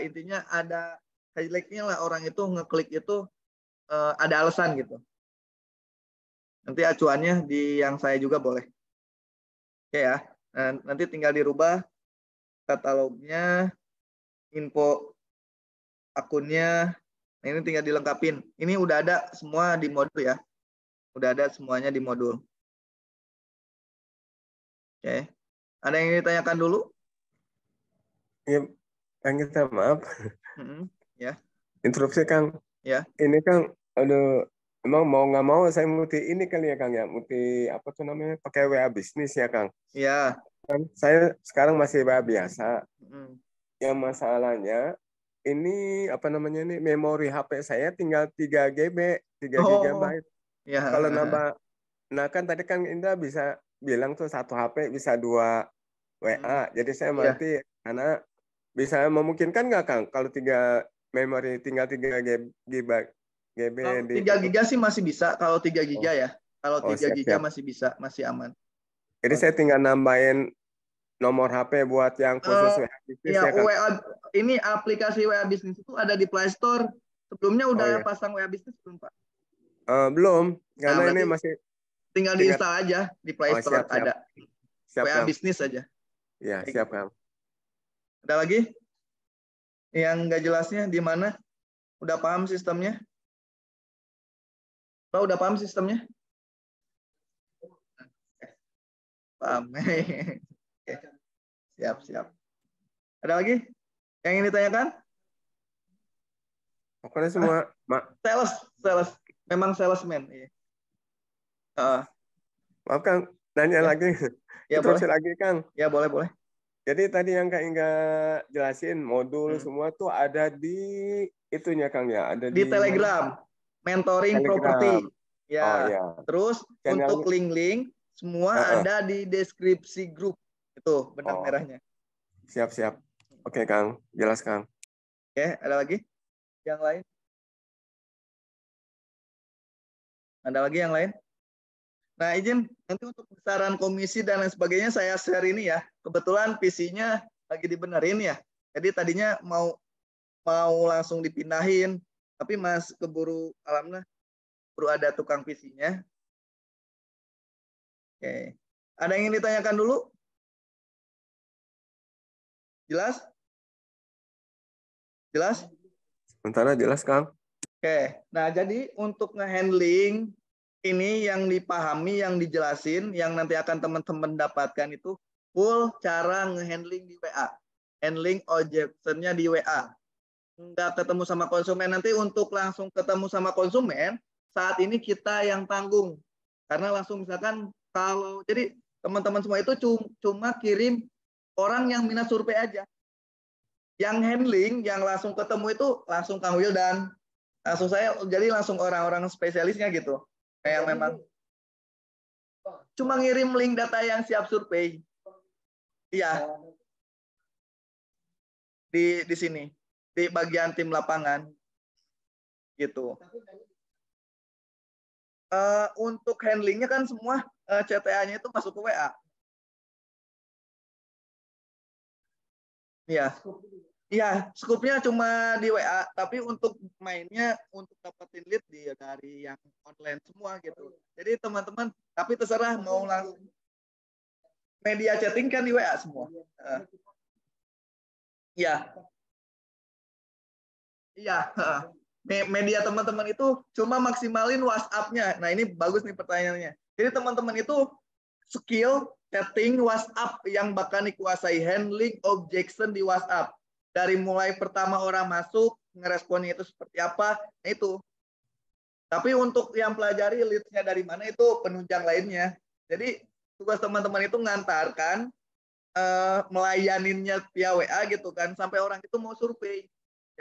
intinya ada highlight-nya lah, orang itu ngeklik itu ada alasan gitu. Nanti acuannya di yang saya juga boleh. Oke ya. Nah, nanti tinggal dirubah katalognya, info akunnya. Nah, ini tinggal dilengkapin. Ini udah ada semua di modul ya. Udah ada semuanya di modul. Oke. Ada yang ditanyakan dulu?
Ya, Kang kita maaf.
Ya.
Interupsi Kang.
Ya.
Ini Kang, aduh, emang mau nggak mau saya mesti ini kali ya Kang ya, mesti apa tuh namanya, pakai WA bisnis ya Kang.
Ya.
Kan saya sekarang masih WA biasa. Yang masalahnya ini apa namanya nih, memori HP saya tinggal 3 GB, 3 GB.
Ya.
Kalau nambah, nah kan tadi kan Indra bisa bilang tuh satu HP bisa 2 WA. Jadi saya mati karena bisa memungkinkan nggak Kang kalau 3 memori tinggal 3 GB.
Kalau 3 GB sih masih bisa, kalau 3 GB ya. Kalau 3 GB
siap.
masih bisa, masih aman.
Jadi saya tinggal nambahin nomor HP buat yang khusus WA bisnis ya Kang.
WA, ini aplikasi WA bisnis itu ada di Play Store. Sebelumnya udah pasang WA bisnis belum Pak?
Belum, karena ini masih
tinggal diinstal aja di Play Store.
Siap.
Ada
Siap,
WA
Kang.
bisnis aja.
Iya, siap Kang.
Ada lagi yang nggak jelasnya di mana? Udah paham sistemnya? Pak udah paham sistemnya? Paham. Siap. Ada lagi yang ingin ditanyakan?
Pokoknya semua,
Sales. Memang salesman.
Maaf Kang, nanya lagi.
Ya,
Terus
boleh.
lagi Kang.
Ya, boleh.
Jadi tadi yang Kak Inga jelasin, modul semua tuh ada di itunya Kang ya, ada
di Telegram, mentoring properti. Ya. Terus channel, untuk link semua ada di deskripsi grup. Itu benang merahnya.
Siap. Oke Kang, jelas Kang.
Oke, ada lagi? Yang lain? Ada lagi yang lain? Nah, izin nanti untuk besaran komisi dan lain sebagainya saya share ini ya. Kebetulan PC-nya lagi dibenerin ya. Jadi tadinya mau langsung dipindahin, tapi Mas keburu alhamdulillah perlu ada tukang PC-nya. Oke. Ada yang ingin ditanyakan dulu? Jelas?
Sementara jelas Kang.
Oke. Nah, jadi untuk ngehandling ini yang dipahami, yang dijelasin, yang nanti akan teman-teman dapatkan itu full cara ngehandling di WA. Handling objection-nya di WA. Nggak ketemu sama konsumen, nanti untuk langsung ketemu sama konsumen, saat ini kita yang tanggung. Karena langsung misalkan kalau, jadi teman-teman semua itu cuma kirim orang yang minat survei aja. Yang handling, yang langsung ketemu itu langsung Kang Wildan. Langsung saya jadi langsung orang-orang spesialisnya gitu. Kayak memang cuma ngirim link data yang siap survei. Iya. Di sini di bagian tim lapangan gitu. Untuk handlingnya kan semua CTA-nya itu masuk ke WA. Iya. Iya, skupnya cuma di WA, tapi untuk mainnya, untuk dapetin lead dari yang online semua gitu. Jadi teman-teman, tapi terserah mau langsung media chatting kan di WA semua. Iya. Iya. Media teman-teman itu cuma maksimalin WhatsApp-nya. Nah ini bagus nih pertanyaannya. Jadi teman-teman itu skill setting WhatsApp yang bakal dikuasai, handling objection di WhatsApp. Dari mulai pertama orang masuk, ngeresponnya itu seperti apa, nah itu. Tapi untuk yang pelajari leads-nya dari mana itu penunjang lainnya. Jadi tugas teman-teman itu ngantarkan, melayaninnya via WA gitu kan, sampai orang itu mau survei.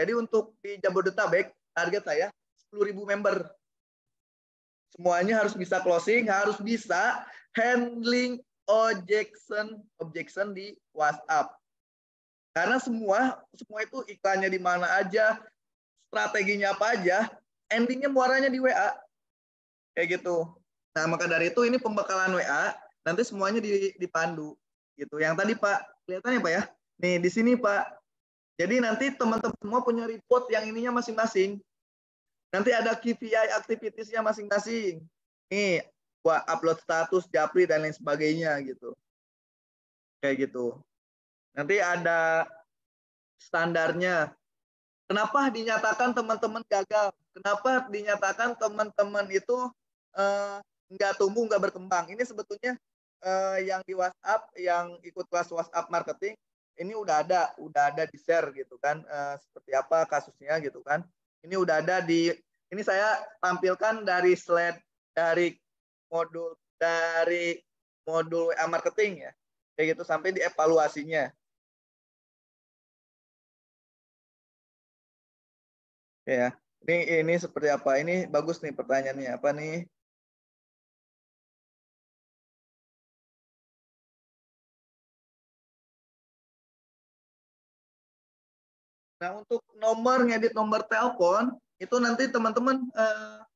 Jadi untuk di Jabodetabek, target saya 10.000 member. Semuanya harus bisa closing, harus bisa handling objection di WhatsApp. Karena semua itu iklannya di mana aja, strateginya apa aja, endingnya muaranya di WA. Kayak gitu. Nah, maka dari itu ini pembekalan WA, nanti semuanya dipandu. Gitu. Yang tadi Pak, kelihatannya Pak ya? Nih, di sini Pak. Jadi nanti teman-teman semua punya report yang ininya masing-masing. Nanti ada KPI activities-nya masing-masing. Nih, buat upload status, japri, dan lain sebagainya gitu. Kayak gitu. Nanti ada standarnya. Kenapa dinyatakan teman-teman gagal? Kenapa dinyatakan teman-teman itu nggak tumbuh, nggak berkembang? Ini sebetulnya yang di WhatsApp, yang ikut kelas WhatsApp marketing, ini udah ada di share gitu kan, seperti apa kasusnya gitu kan. Ini udah ada ini saya tampilkan dari slide dari modul WA marketing ya, kayak gitu sampai di evaluasinya. Ya, ini seperti apa? Ini bagus nih pertanyaannya apa nih? Nah, untuk ngedit nomor telepon, itu nanti teman-teman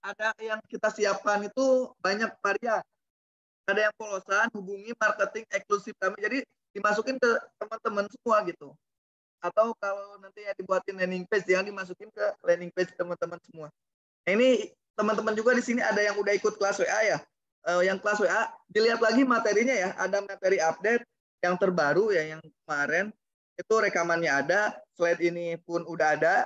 ada yang kita siapkan itu banyak varian. Ada yang polosan, hubungi marketing eksklusif kami. Jadi dimasukin ke teman-teman semua gitu. Atau kalau nanti ya dibuatin landing page, yang dimasukin ke landing page teman-teman semua. Nah, ini teman-teman juga di sini ada yang udah ikut kelas WA ya. Yang kelas WA, dilihat lagi materinya ya. Ada materi update yang terbaru ya, yang kemarin. Itu rekamannya ada, slide ini pun udah ada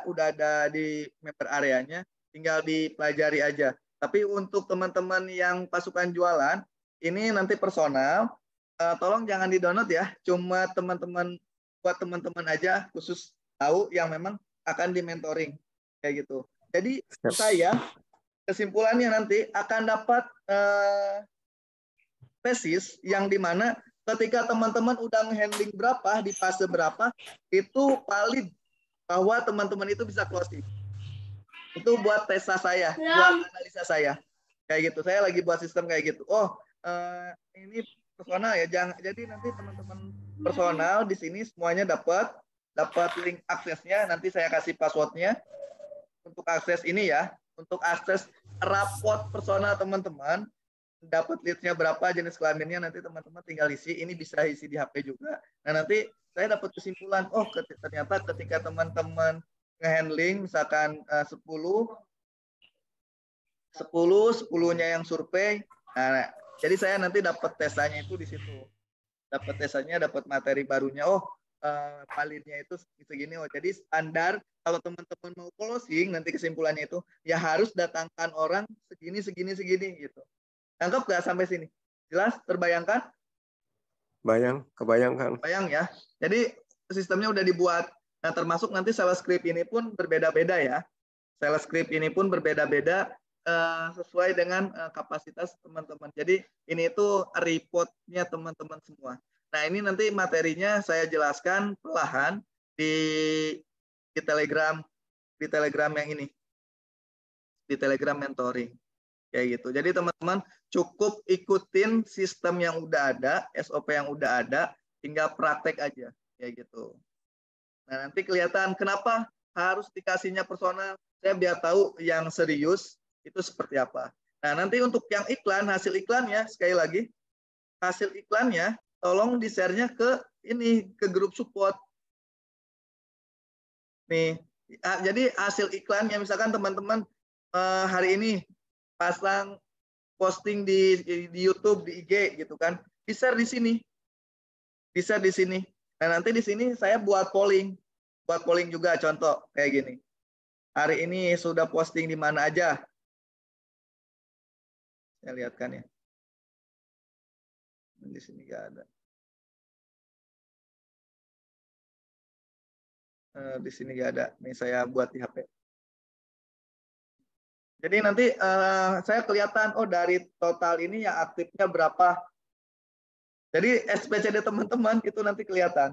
di member areanya, tinggal dipelajari aja. Tapi untuk teman-teman yang pasukan jualan, ini nanti personal, tolong jangan di-download ya, cuma buat teman-teman aja, khusus tahu yang memang akan di-mentoring, kayak gitu. Jadi saya, kesimpulannya nanti akan dapat tesis yang dimana ketika teman-teman udah handling berapa, di fase berapa, itu valid bahwa teman-teman itu bisa closing. Itu buat tesa saya, buat analisa saya. Kayak gitu, saya lagi buat sistem kayak gitu. Oh, ini personal ya, jadi nanti teman-teman personal di sini semuanya dapat link aksesnya, nanti saya kasih passwordnya untuk akses ini ya, untuk akses raport personal teman-teman. Dapat leads-nya berapa, jenis kelaminnya, nanti teman-teman tinggal isi. Ini bisa isi di HP juga. Nah, nanti saya dapat kesimpulan, oh ternyata ketika teman-teman nge-handling misalkan 10-nya yang survei. Nah, jadi saya nanti dapat tesanya itu di situ. Dapat tesanya, dapat materi barunya. Oh, validnya itu segini. Oh, jadi standar kalau teman-teman mau closing, nanti kesimpulannya itu ya harus datangkan orang segini gitu. Tangkap nggak sampai sini? Jelas? Terbayangkan?
Kebayang, Kang.
Bayang ya. Jadi sistemnya udah dibuat. Nah, termasuk nanti sales script ini pun berbeda-beda ya. Sales script ini pun berbeda-beda sesuai dengan kapasitas teman-teman. Jadi ini itu report-nya teman-teman semua. Nah, ini nanti materinya saya jelaskan perlahan di Telegram yang ini. di Telegram mentoring. Kayak gitu. Jadi teman-teman cukup ikutin sistem yang udah ada, SOP yang udah ada, tinggal praktek aja. Kayak gitu. Nah, nanti kelihatan kenapa harus dikasihnya personal. Saya biar tahu yang serius itu seperti apa. Nah, nanti untuk yang iklan, hasil iklannya, sekali lagi, hasil iklannya tolong di-share-nya ke ini, ke grup support. Nih, jadi hasil iklannya, misalkan teman-teman hari ini pasang posting di YouTube, di IG gitu kan, di-share di sini. Di-share di sini. Nah, nanti di sini saya buat polling. Buat polling juga contoh kayak gini. Hari ini sudah posting di mana aja? Saya lihatkan ya. Di sini nggak ada. Di sini nggak ada. Nih saya buat di HP. Jadi nanti saya kelihatan, oh dari total ini yang aktifnya berapa. Jadi SPCD teman-teman itu nanti kelihatan.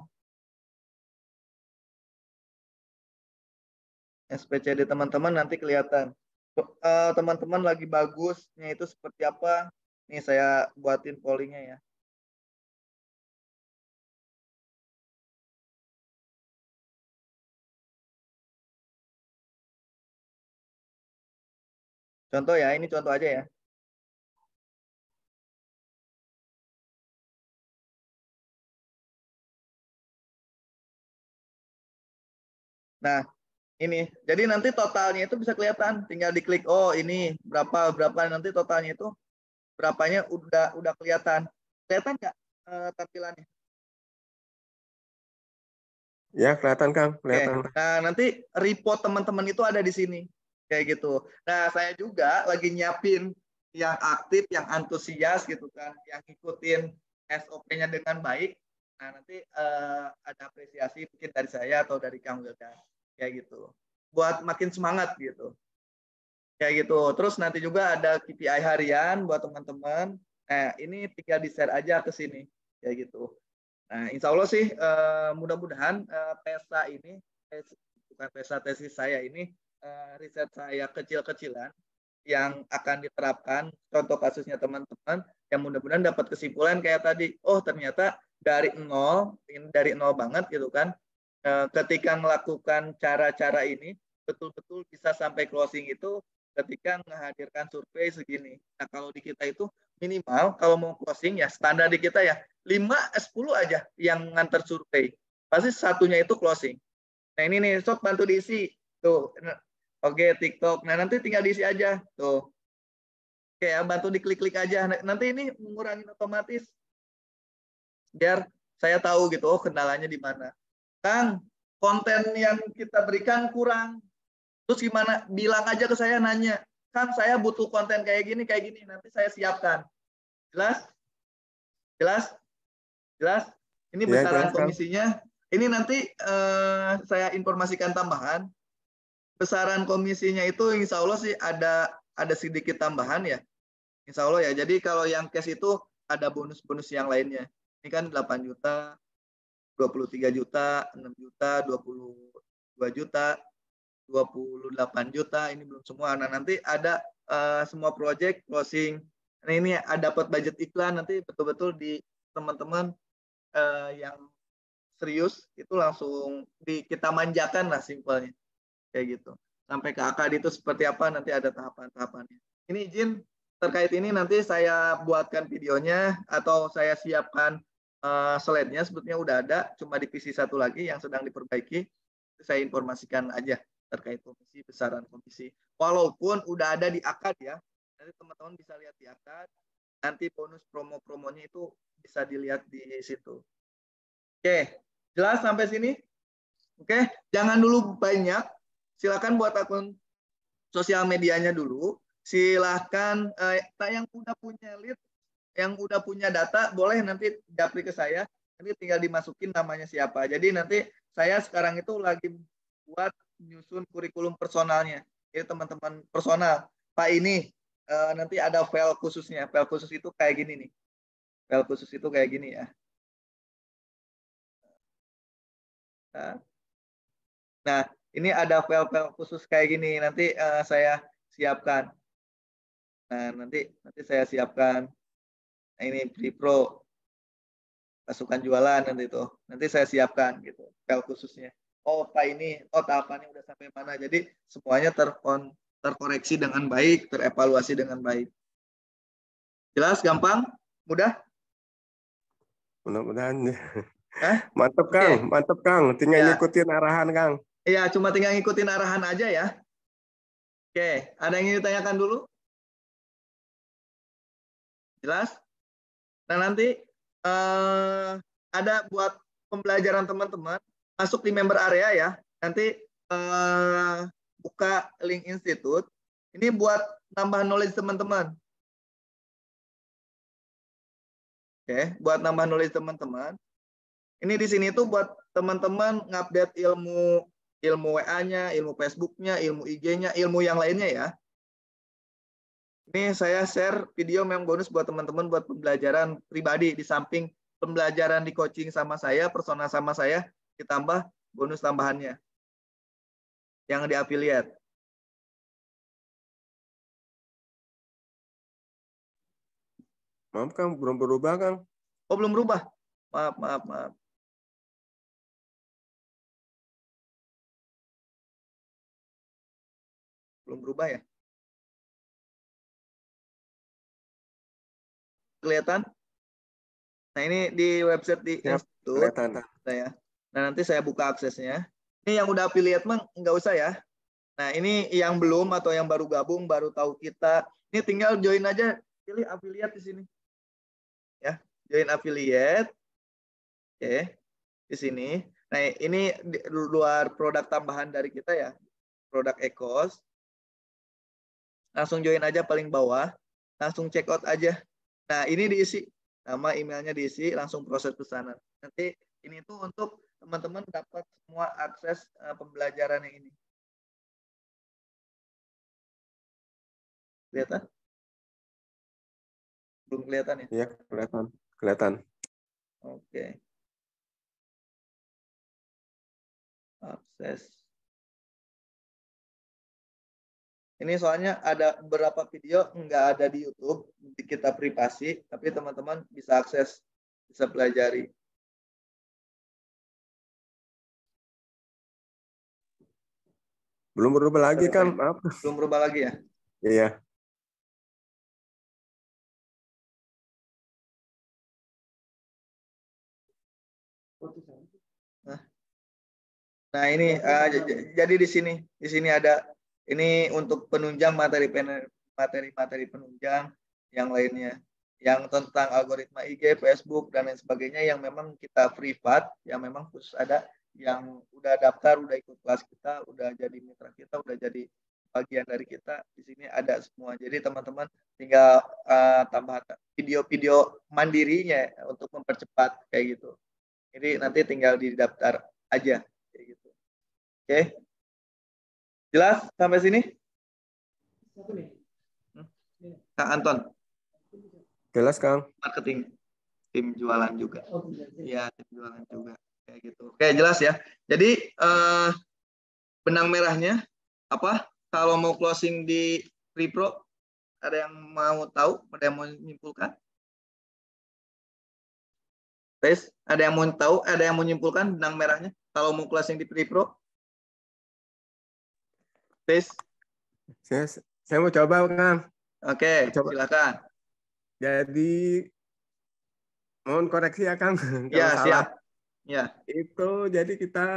SPCD teman-teman nanti kelihatan. Teman-teman lagi bagusnya itu seperti apa. Nih saya buatin pollingnya ya. Contoh ya, ini contoh aja ya. Nah, ini. Jadi nanti totalnya itu bisa kelihatan. Tinggal diklik, oh ini berapa nanti totalnya itu berapanya udah kelihatan. Kelihatan nggak tampilannya?
Ya, kelihatan Kang, kelihatan.
Oke. Nah, nanti report teman-teman itu ada di sini. Kayak gitu. Nah, saya juga lagi nyiapin yang aktif, yang antusias gitu kan, yang ikutin SOP-nya dengan baik. Nah, nanti ada apresiasi mungkin dari saya atau dari Kang Wildan. Kayak gitu. Buat makin semangat gitu. Kayak gitu. Terus nanti juga ada KPI harian buat teman-teman. Nah, ini tinggal di-share aja ke sini. Kayak gitu. Nah, insya Allah sih mudah-mudahan PESA ini, bukan PESA tesis saya ini, riset saya kecil-kecilan yang akan diterapkan, contoh kasusnya teman-teman, yang mudah-mudahan dapat kesimpulan kayak tadi, oh ternyata dari nol banget gitu kan, ketika melakukan cara-cara ini, betul-betul bisa sampai closing itu ketika menghadirkan survei segini. Nah, kalau di kita itu minimal kalau mau closing ya standar di kita ya 5-10 aja yang nganter survei. Pasti satunya itu closing. Nah, ini nih, Sob bantu diisi. Tuh. Oke, TikTok. Nah, nanti tinggal diisi aja. Tuh. Oke, ya, bantu diklik-klik aja. Nanti ini mengurangi otomatis. Biar saya tahu gitu, oh kendalanya di mana. Kang, konten yang kita berikan kurang. Terus gimana? Bilang aja ke saya, nanya. Kan saya butuh konten kayak gini. Nanti saya siapkan. Jelas? Jelas? Jelas? Ini besaran komisinya. Ini nanti saya informasikan tambahan. Besaran komisinya itu insya Allah sih ada sedikit tambahan ya. Insya Allah ya. Jadi kalau yang cash itu ada bonus-bonus yang lainnya. Ini kan 8 juta, 23 juta, 6 juta, 22 juta, 28 juta, ini belum semua. Nah, nanti ada semua project closing. Nah, ini ada dapat budget iklan, nanti betul-betul di teman-teman yang serius itu langsung kita manjakan lah simpelnya. Kayak gitu. Sampai ke akad itu seperti apa, nanti ada tahapan-tahapannya. Ini izin terkait ini nanti saya buatkan videonya atau saya siapkan slide-nya, sebetulnya udah ada, cuma divisi satu lagi yang sedang diperbaiki. Saya informasikan aja terkait komisi, besaran komisi. Walaupun udah ada di akad ya, nanti teman-teman bisa lihat di akad, nanti bonus promo-promonya itu bisa dilihat di situ. Oke, jelas sampai sini? Oke, jangan dulu banyak, silakan buat akun sosial medianya dulu, silakan yang udah punya lead, yang udah punya data, boleh nanti japri ke saya, nanti tinggal dimasukin namanya siapa. Jadi nanti saya sekarang itu lagi buat nyusun kurikulum personalnya. Jadi teman-teman personal, Pak ini nanti ada file khususnya. File khusus itu kayak gini nih. File khusus itu kayak gini ya. Nah, ini ada file-file khusus kayak gini. Nanti saya siapkan. Nah, nanti saya siapkan. Nah, ini Pre-Pro pasukan jualan nanti itu. Nanti saya siapkan gitu, file khususnya. Oh, Pak ini, tahapannya udah sampai mana. Jadi semuanya terkoreksi dengan baik, terevaluasi dengan baik. Jelas, gampang, mudah?
Mudah-mudahan. Mantap Kang, mantap Kang. Tinggal ngikutin arahan Kang.
Iya, cuma tinggal ngikutin arahan aja ya. Oke, ada yang ingin ditanyakan dulu? Jelas? Nah, nanti ada buat pembelajaran teman-teman, masuk di member area ya. Nanti buka link institut. Ini buat nambah knowledge teman-teman. Oke, buat nambah knowledge teman-teman. Ini di sini tuh buat teman-teman ngupdate ilmu WA-nya, ilmu Facebook-nya, ilmu IG-nya, ilmu yang lainnya ya. Ini saya share video memang bonus buat teman-teman buat pembelajaran pribadi di samping pembelajaran di coaching sama saya, persona sama saya, ditambah bonus tambahannya yang di affiliate.
Maaf Kang, belum berubah Kang.
Oh, belum berubah. Maaf. Belum berubah ya? Kelihatan? Nah, ini di website di institut. Saya. Nah, nanti saya buka aksesnya. Ini yang udah affiliate mah nggak usah ya. Nah, ini yang belum atau yang baru gabung, baru tahu kita. Ini tinggal join aja, pilih affiliate di sini. Ya, join affiliate. Oke, di sini. Nah, ini di luar produk tambahan dari kita ya. Produk Ecos. Langsung join aja paling bawah. Langsung check out aja. Nah, ini diisi. Nama emailnya diisi, langsung proses pesanan. Nanti ini tuh untuk teman-teman dapat semua akses pembelajaran yang ini. Kelihatan? Belum kelihatan ya?
Iya, kelihatan.
Oke. Akses. Ini soalnya ada beberapa video nggak ada di YouTube, kita privasi, tapi teman-teman bisa akses, bisa pelajari.
Belum berubah lagi kan, maaf.
Belum berubah lagi ya?
Iya.
Nah ini jadi di sini ada ini untuk penunjang materi penunjang yang lainnya, yang tentang algoritma IG, Facebook dan lain sebagainya yang memang kita privat, yang memang khusus ada yang udah daftar, udah ikut kelas kita, udah jadi mitra kita, udah jadi bagian dari kita. Di sini ada semua. Jadi teman-teman tinggal tambah video-video mandirinya untuk mempercepat kayak gitu. Jadi nanti tinggal didaftar aja kayak gitu. Oke. Jelas sampai sini? Kak Anton.
Jelas Kang.
Marketing, tim jualan juga. Iya, tim jualan juga kayak gitu. Oke, jelas ya. Jadi benang merahnya apa? Kalau mau closing di Pre-Pro, ada yang mau tahu? Ada yang mau menyimpulkan? Guys, ada yang mau tahu? Ada yang mau menyimpulkan benang merahnya? Kalau mau closing di Pre-Pro? Guys?
Saya mau coba Kang.
Oke, silakan.
Jadi mohon koreksi ya Kang.
Ya, siap. Ya.
Itu jadi kita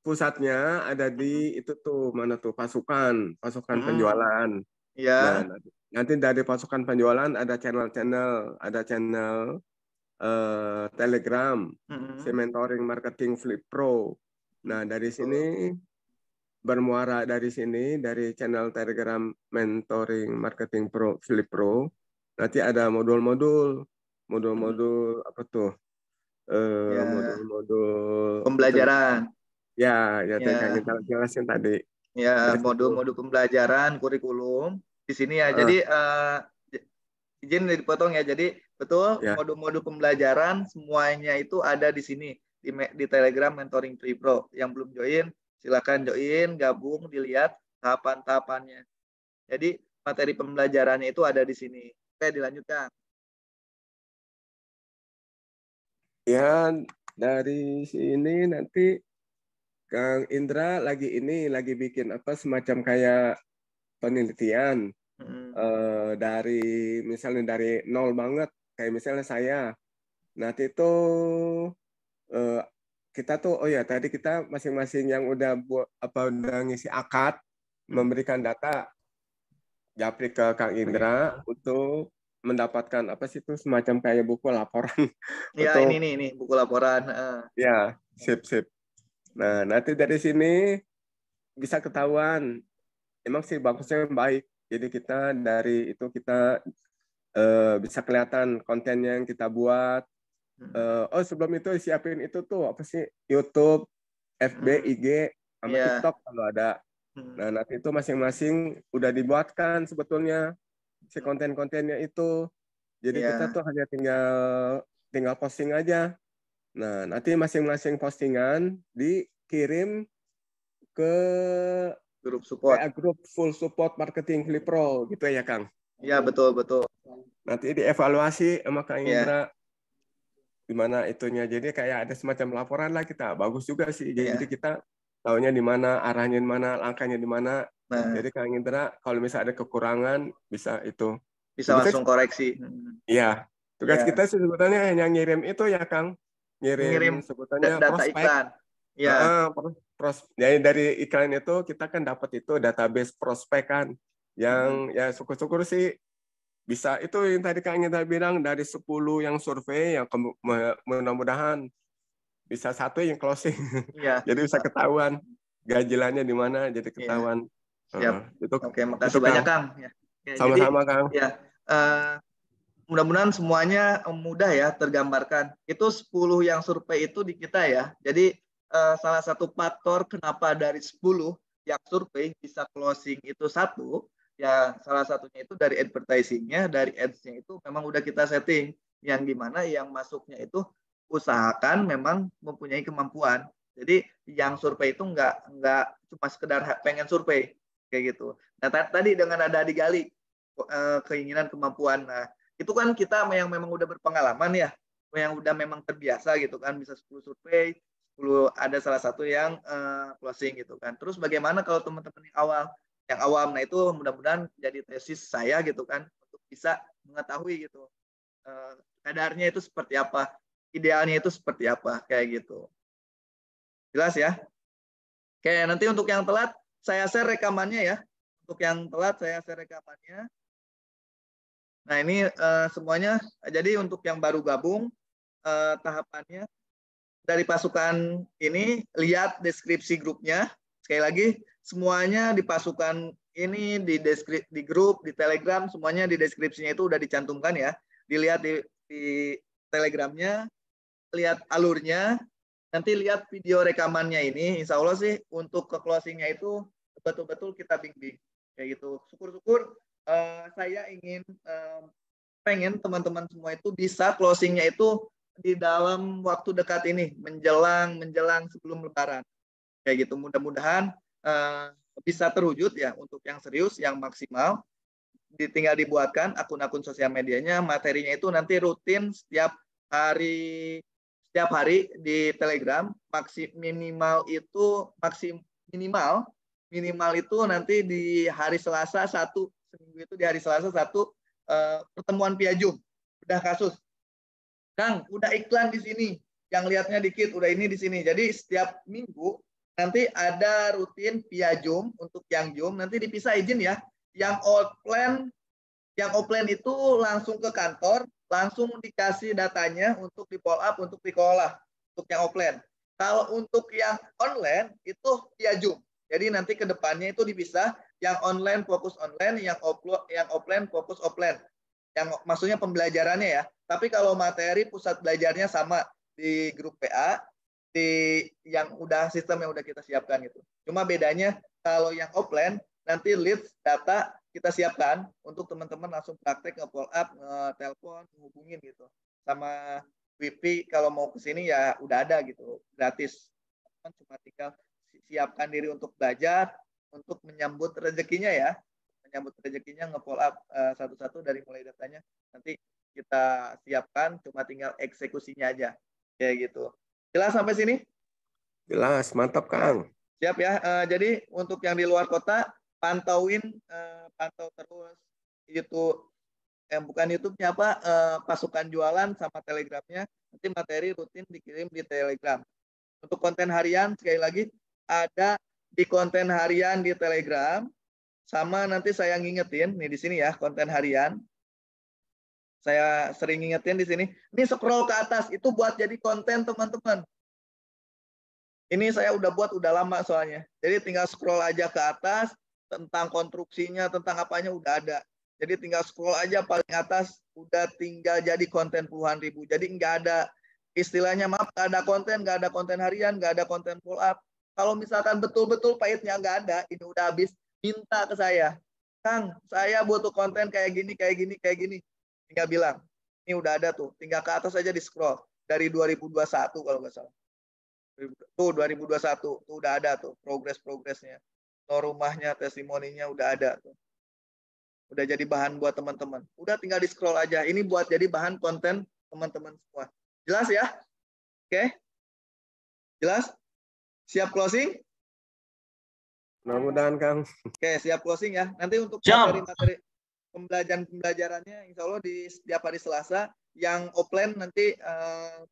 pusatnya ada di itu tuh mana tuh pasukan penjualan.
Ya.
Nah, nanti dari pasukan penjualan ada channel Telegram, si mentoring marketing Flip Pro. Nah, dari sini bermuara dari channel Telegram mentoring marketing Pro Flip Pro. Nanti ada modul-modul apa tuh? Modul-modul
pembelajaran.
Ya, kita jelasin tadi.
Ya, modul-modul pembelajaran, kurikulum di sini ya. Jadi izin dipotong ya. Jadi betul modul-modul pembelajaran semuanya itu ada di sini di Telegram Mentoring Free Pro. Yang belum join silakan join, gabung, dilihat tahapan-tahapannya. Jadi materi pembelajarannya itu ada di sini. Oke, dilanjutkan.
Ya, dari sini nanti Kang Indra lagi bikin apa semacam kayak penelitian dari misalnya dari nol banget, kayak misalnya saya. Nanti itu kita tuh tadi kita masing-masing yang udah udah ngisi akad memberikan data japri ke Kang Indra untuk mendapatkan apa sih itu semacam kayak buku laporan
Ya,
untuk
ini buku laporan.
ya, sip. Nah, nanti dari sini bisa ketahuan emang sih bagusnya baik. Jadi kita dari itu kita bisa kelihatan konten yang kita buat. Sebelum itu siapin itu tuh apa sih YouTube, FB, IG, sama TikTok kalau ada. Nah, nanti itu masing-masing udah dibuatkan sebetulnya si konten-kontennya itu. Jadi kita tuh hanya tinggal posting aja. Nah, nanti masing-masing postingan dikirim ke
grup support.
kayak grup full support marketing Flipro gitu ya, Kang.
Iya, betul.
Nanti dievaluasi sama Kang Indra gimana itunya. Jadi kayak ada semacam laporan lah kita. Bagus juga sih. Jadi kita tahunya di mana, arahnya di mana, langkahnya di mana. Jadi Kang Indra kalau misalnya ada kekurangan bisa itu.
Bisa langsung koreksi.
Iya. Tugas kita sebetulnya hanya ngirim itu ya, Kang. Ngirim sebetulnya
data
prospek.
iklan. Iya.
Jadi dari iklan itu kita kan dapat itu database prospek kan. Yang ya syukur-syukur sih bisa itu yang tadi Kang Indra bilang dari 10 yang survei yang mudah-mudahan bisa 1 yang closing.
Iya.
Jadi bisa ketahuan gajilannya di mana jadi ketahuan.
Siap.
Itu,
Oke, makasih banyak Kang.
Sama-sama Kang.
Ya, mudah-mudahan semuanya mudah ya tergambarkan. Itu 10 yang survei itu di kita ya. Jadi salah satu faktor kenapa dari 10 yang survei bisa closing itu 1, ya salah satunya itu dari advertising-nya, dari ads-nya itu memang udah kita setting. Yang gimana yang masuknya itu usahakan memang mempunyai kemampuan. Jadi yang survei itu nggak cuma sekedar pengen survei kayak gitu. Nah tadi dengan ada digali keinginan kemampuan. Nah itu kan kita yang memang udah berpengalaman ya, yang udah memang terbiasa gitu kan, bisa 10 survei, 10 ada salah satu yang closing gitu kan. Terus bagaimana kalau teman-teman yang awam, nah itu mudah-mudahan jadi tesis saya gitu kan, untuk bisa mengetahui gitu kadarnya itu seperti apa, idealnya itu seperti apa kayak gitu. Jelas ya? Oke, nanti untuk yang telat saya share rekamannya ya. Untuk yang telat saya share rekamannya. Nah ini semuanya, jadi untuk yang baru gabung tahapannya dari pasukan ini, lihat deskripsi grupnya. Sekali lagi semuanya di pasukan ini di grup, di Telegram, semuanya di deskripsinya itu udah dicantumkan ya. Dilihat di Telegramnya, lihat alurnya, nanti lihat video rekamannya ini. Insya Allah sih untuk ke closingnya itu betul-betul kita bimbing kayak gitu. Syukur-syukur saya ingin pengen teman-teman semua itu bisa closingnya itu di dalam waktu dekat ini, menjelang sebelum Lebaran kayak gitu. Mudah-mudahan bisa terwujud ya. Untuk yang serius, yang maksimal, tinggal dibuatkan akun-akun sosial medianya, materinya itu nanti rutin setiap hari di Telegram. Minimal itu nanti di hari Selasa seminggu itu di hari Selasa 1 pertemuan via Zoom. Udah kasus, Kang, udah iklan di sini, yang lihatnya dikit, udah ini di sini. Jadi setiap minggu nanti ada rutin via Zoom. Untuk yang Zoom nanti dipisah izin ya. Yang offline itu langsung ke kantor, langsung dikasih datanya untuk di follow up, untuk dikelola. Untuk yang offline. Kalau untuk yang online itu via Zoom. Jadi nanti ke depannya itu dipisah, yang online fokus online, yang offline fokus offline. Yang maksudnya pembelajarannya ya. Tapi kalau materi pusat belajarnya sama di grup PA, yang sistem yang udah kita siapkan gitu. Cuma bedanya kalau yang offline nanti leads data kita siapkan untuk teman-teman langsung praktek nge-follow up, nge-telepon, menghubungin gitu. Sama WiFi kalau mau ke sini ya udah ada gitu, gratis. Cuma tinggal siapkan diri untuk belajar, untuk menyambut rezekinya ya. Menyambut rezekinya nge-follow up satu-satu dari mulai datanya. Nanti kita siapkan, cuma tinggal eksekusinya aja. Kayak gitu. Jelas sampai sini?
Jelas, mantap Kang.
Siap ya. Jadi untuk yang di luar kota, pantau terus YouTube, bukan YouTube-nya apa, pasukan jualan sama Telegramnya. Nanti materi rutin dikirim di Telegram. Untuk konten harian, sekali lagi, ada di konten harian di Telegram. Sama nanti saya ngingetin, nih di sini ya, konten harian. Saya sering ngingetin di sini. Ini scroll ke atas, itu buat jadi konten teman-teman. Ini saya udah buat udah lama soalnya. Jadi tinggal scroll aja ke atas, tentang konstruksinya, tentang apanya udah ada. Jadi tinggal scroll aja paling atas, udah tinggal jadi konten puluhan ribu. Jadi nggak ada istilahnya, maaf, nggak ada konten harian, nggak ada konten follow up. Kalau misalkan betul-betul pahitnya nggak ada, ini udah habis, minta ke saya. Kang, saya butuh konten kayak gini. Tinggal bilang, ini udah ada tuh. Tinggal ke atas aja di scroll. Dari 2021 kalau nggak salah. Tuh 2021, tuh udah ada tuh progresnya. Rumahnya, testimoninya udah ada tuh. Udah jadi bahan buat teman-teman. Udah tinggal di scroll aja. Ini buat jadi bahan konten teman-teman semua. Jelas ya? Oke? Jelas? Siap closing?
Mudah-mudahan Kang.
Oke, siap closing ya. Nanti untuk
Siap.
materi-materi pembelajarannya insya Allah di setiap hari Selasa. Yang offline nanti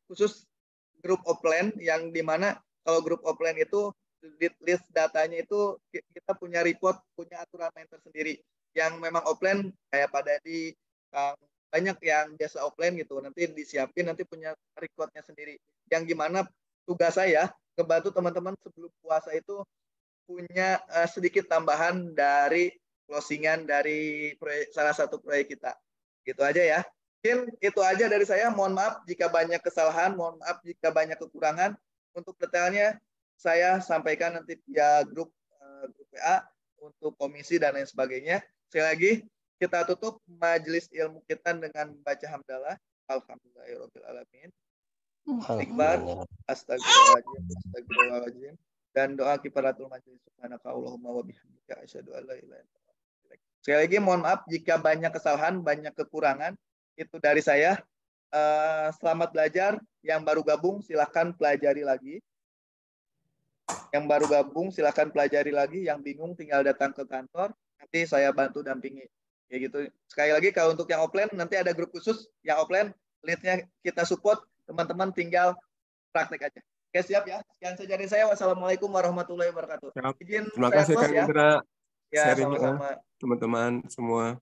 khusus grup offline, yang dimana kalau grup offline itu list datanya itu kita punya report, punya aturan main tersendiri. Yang memang offline kayak pada di banyak yang biasa offline gitu, nanti disiapin, nanti punya recordnya sendiri. Yang gimana tugas saya ngebantu teman-teman sebelum puasa itu punya sedikit tambahan dari closingan dari salah satu proyek kita. Gitu aja ya. Mungkin itu aja dari saya. Mohon maaf jika banyak kesalahan, mohon maaf jika banyak kekurangan. Untuk detailnya saya sampaikan nanti via grup WA untuk komisi dan lain sebagainya. Sekali lagi kita tutup majelis ilmu kita dengan membaca hamdalah. Alhamdulillahirobbilalamin. Istighfar, astagfirullahaladzim, dan doa kifaratul majelis. Subhanaka Allahumma wa bihamdika asyhadu an la ilaha illa anta. Sekali lagi mohon maaf jika banyak kesalahan, banyak kekurangan. Itu dari saya. Selamat belajar. Yang baru gabung silahkan pelajari lagi. Yang baru gabung silahkan pelajari lagi. Yang bingung tinggal datang ke kantor. Nanti saya bantu dampingi. Ya gitu. Sekali lagi kalau untuk yang offline nanti ada grup khusus. Yang offline lead-nya kita support. Teman-teman tinggal praktek aja. Oke, siap ya. Sekian saja dari saya. Wassalamualaikum warahmatullahi wabarakatuh. Izin
Terima
saya
kasih
close
Kang
ya.
Indra.
Ya,
Sharingnya
sama-sama.
teman-teman semua.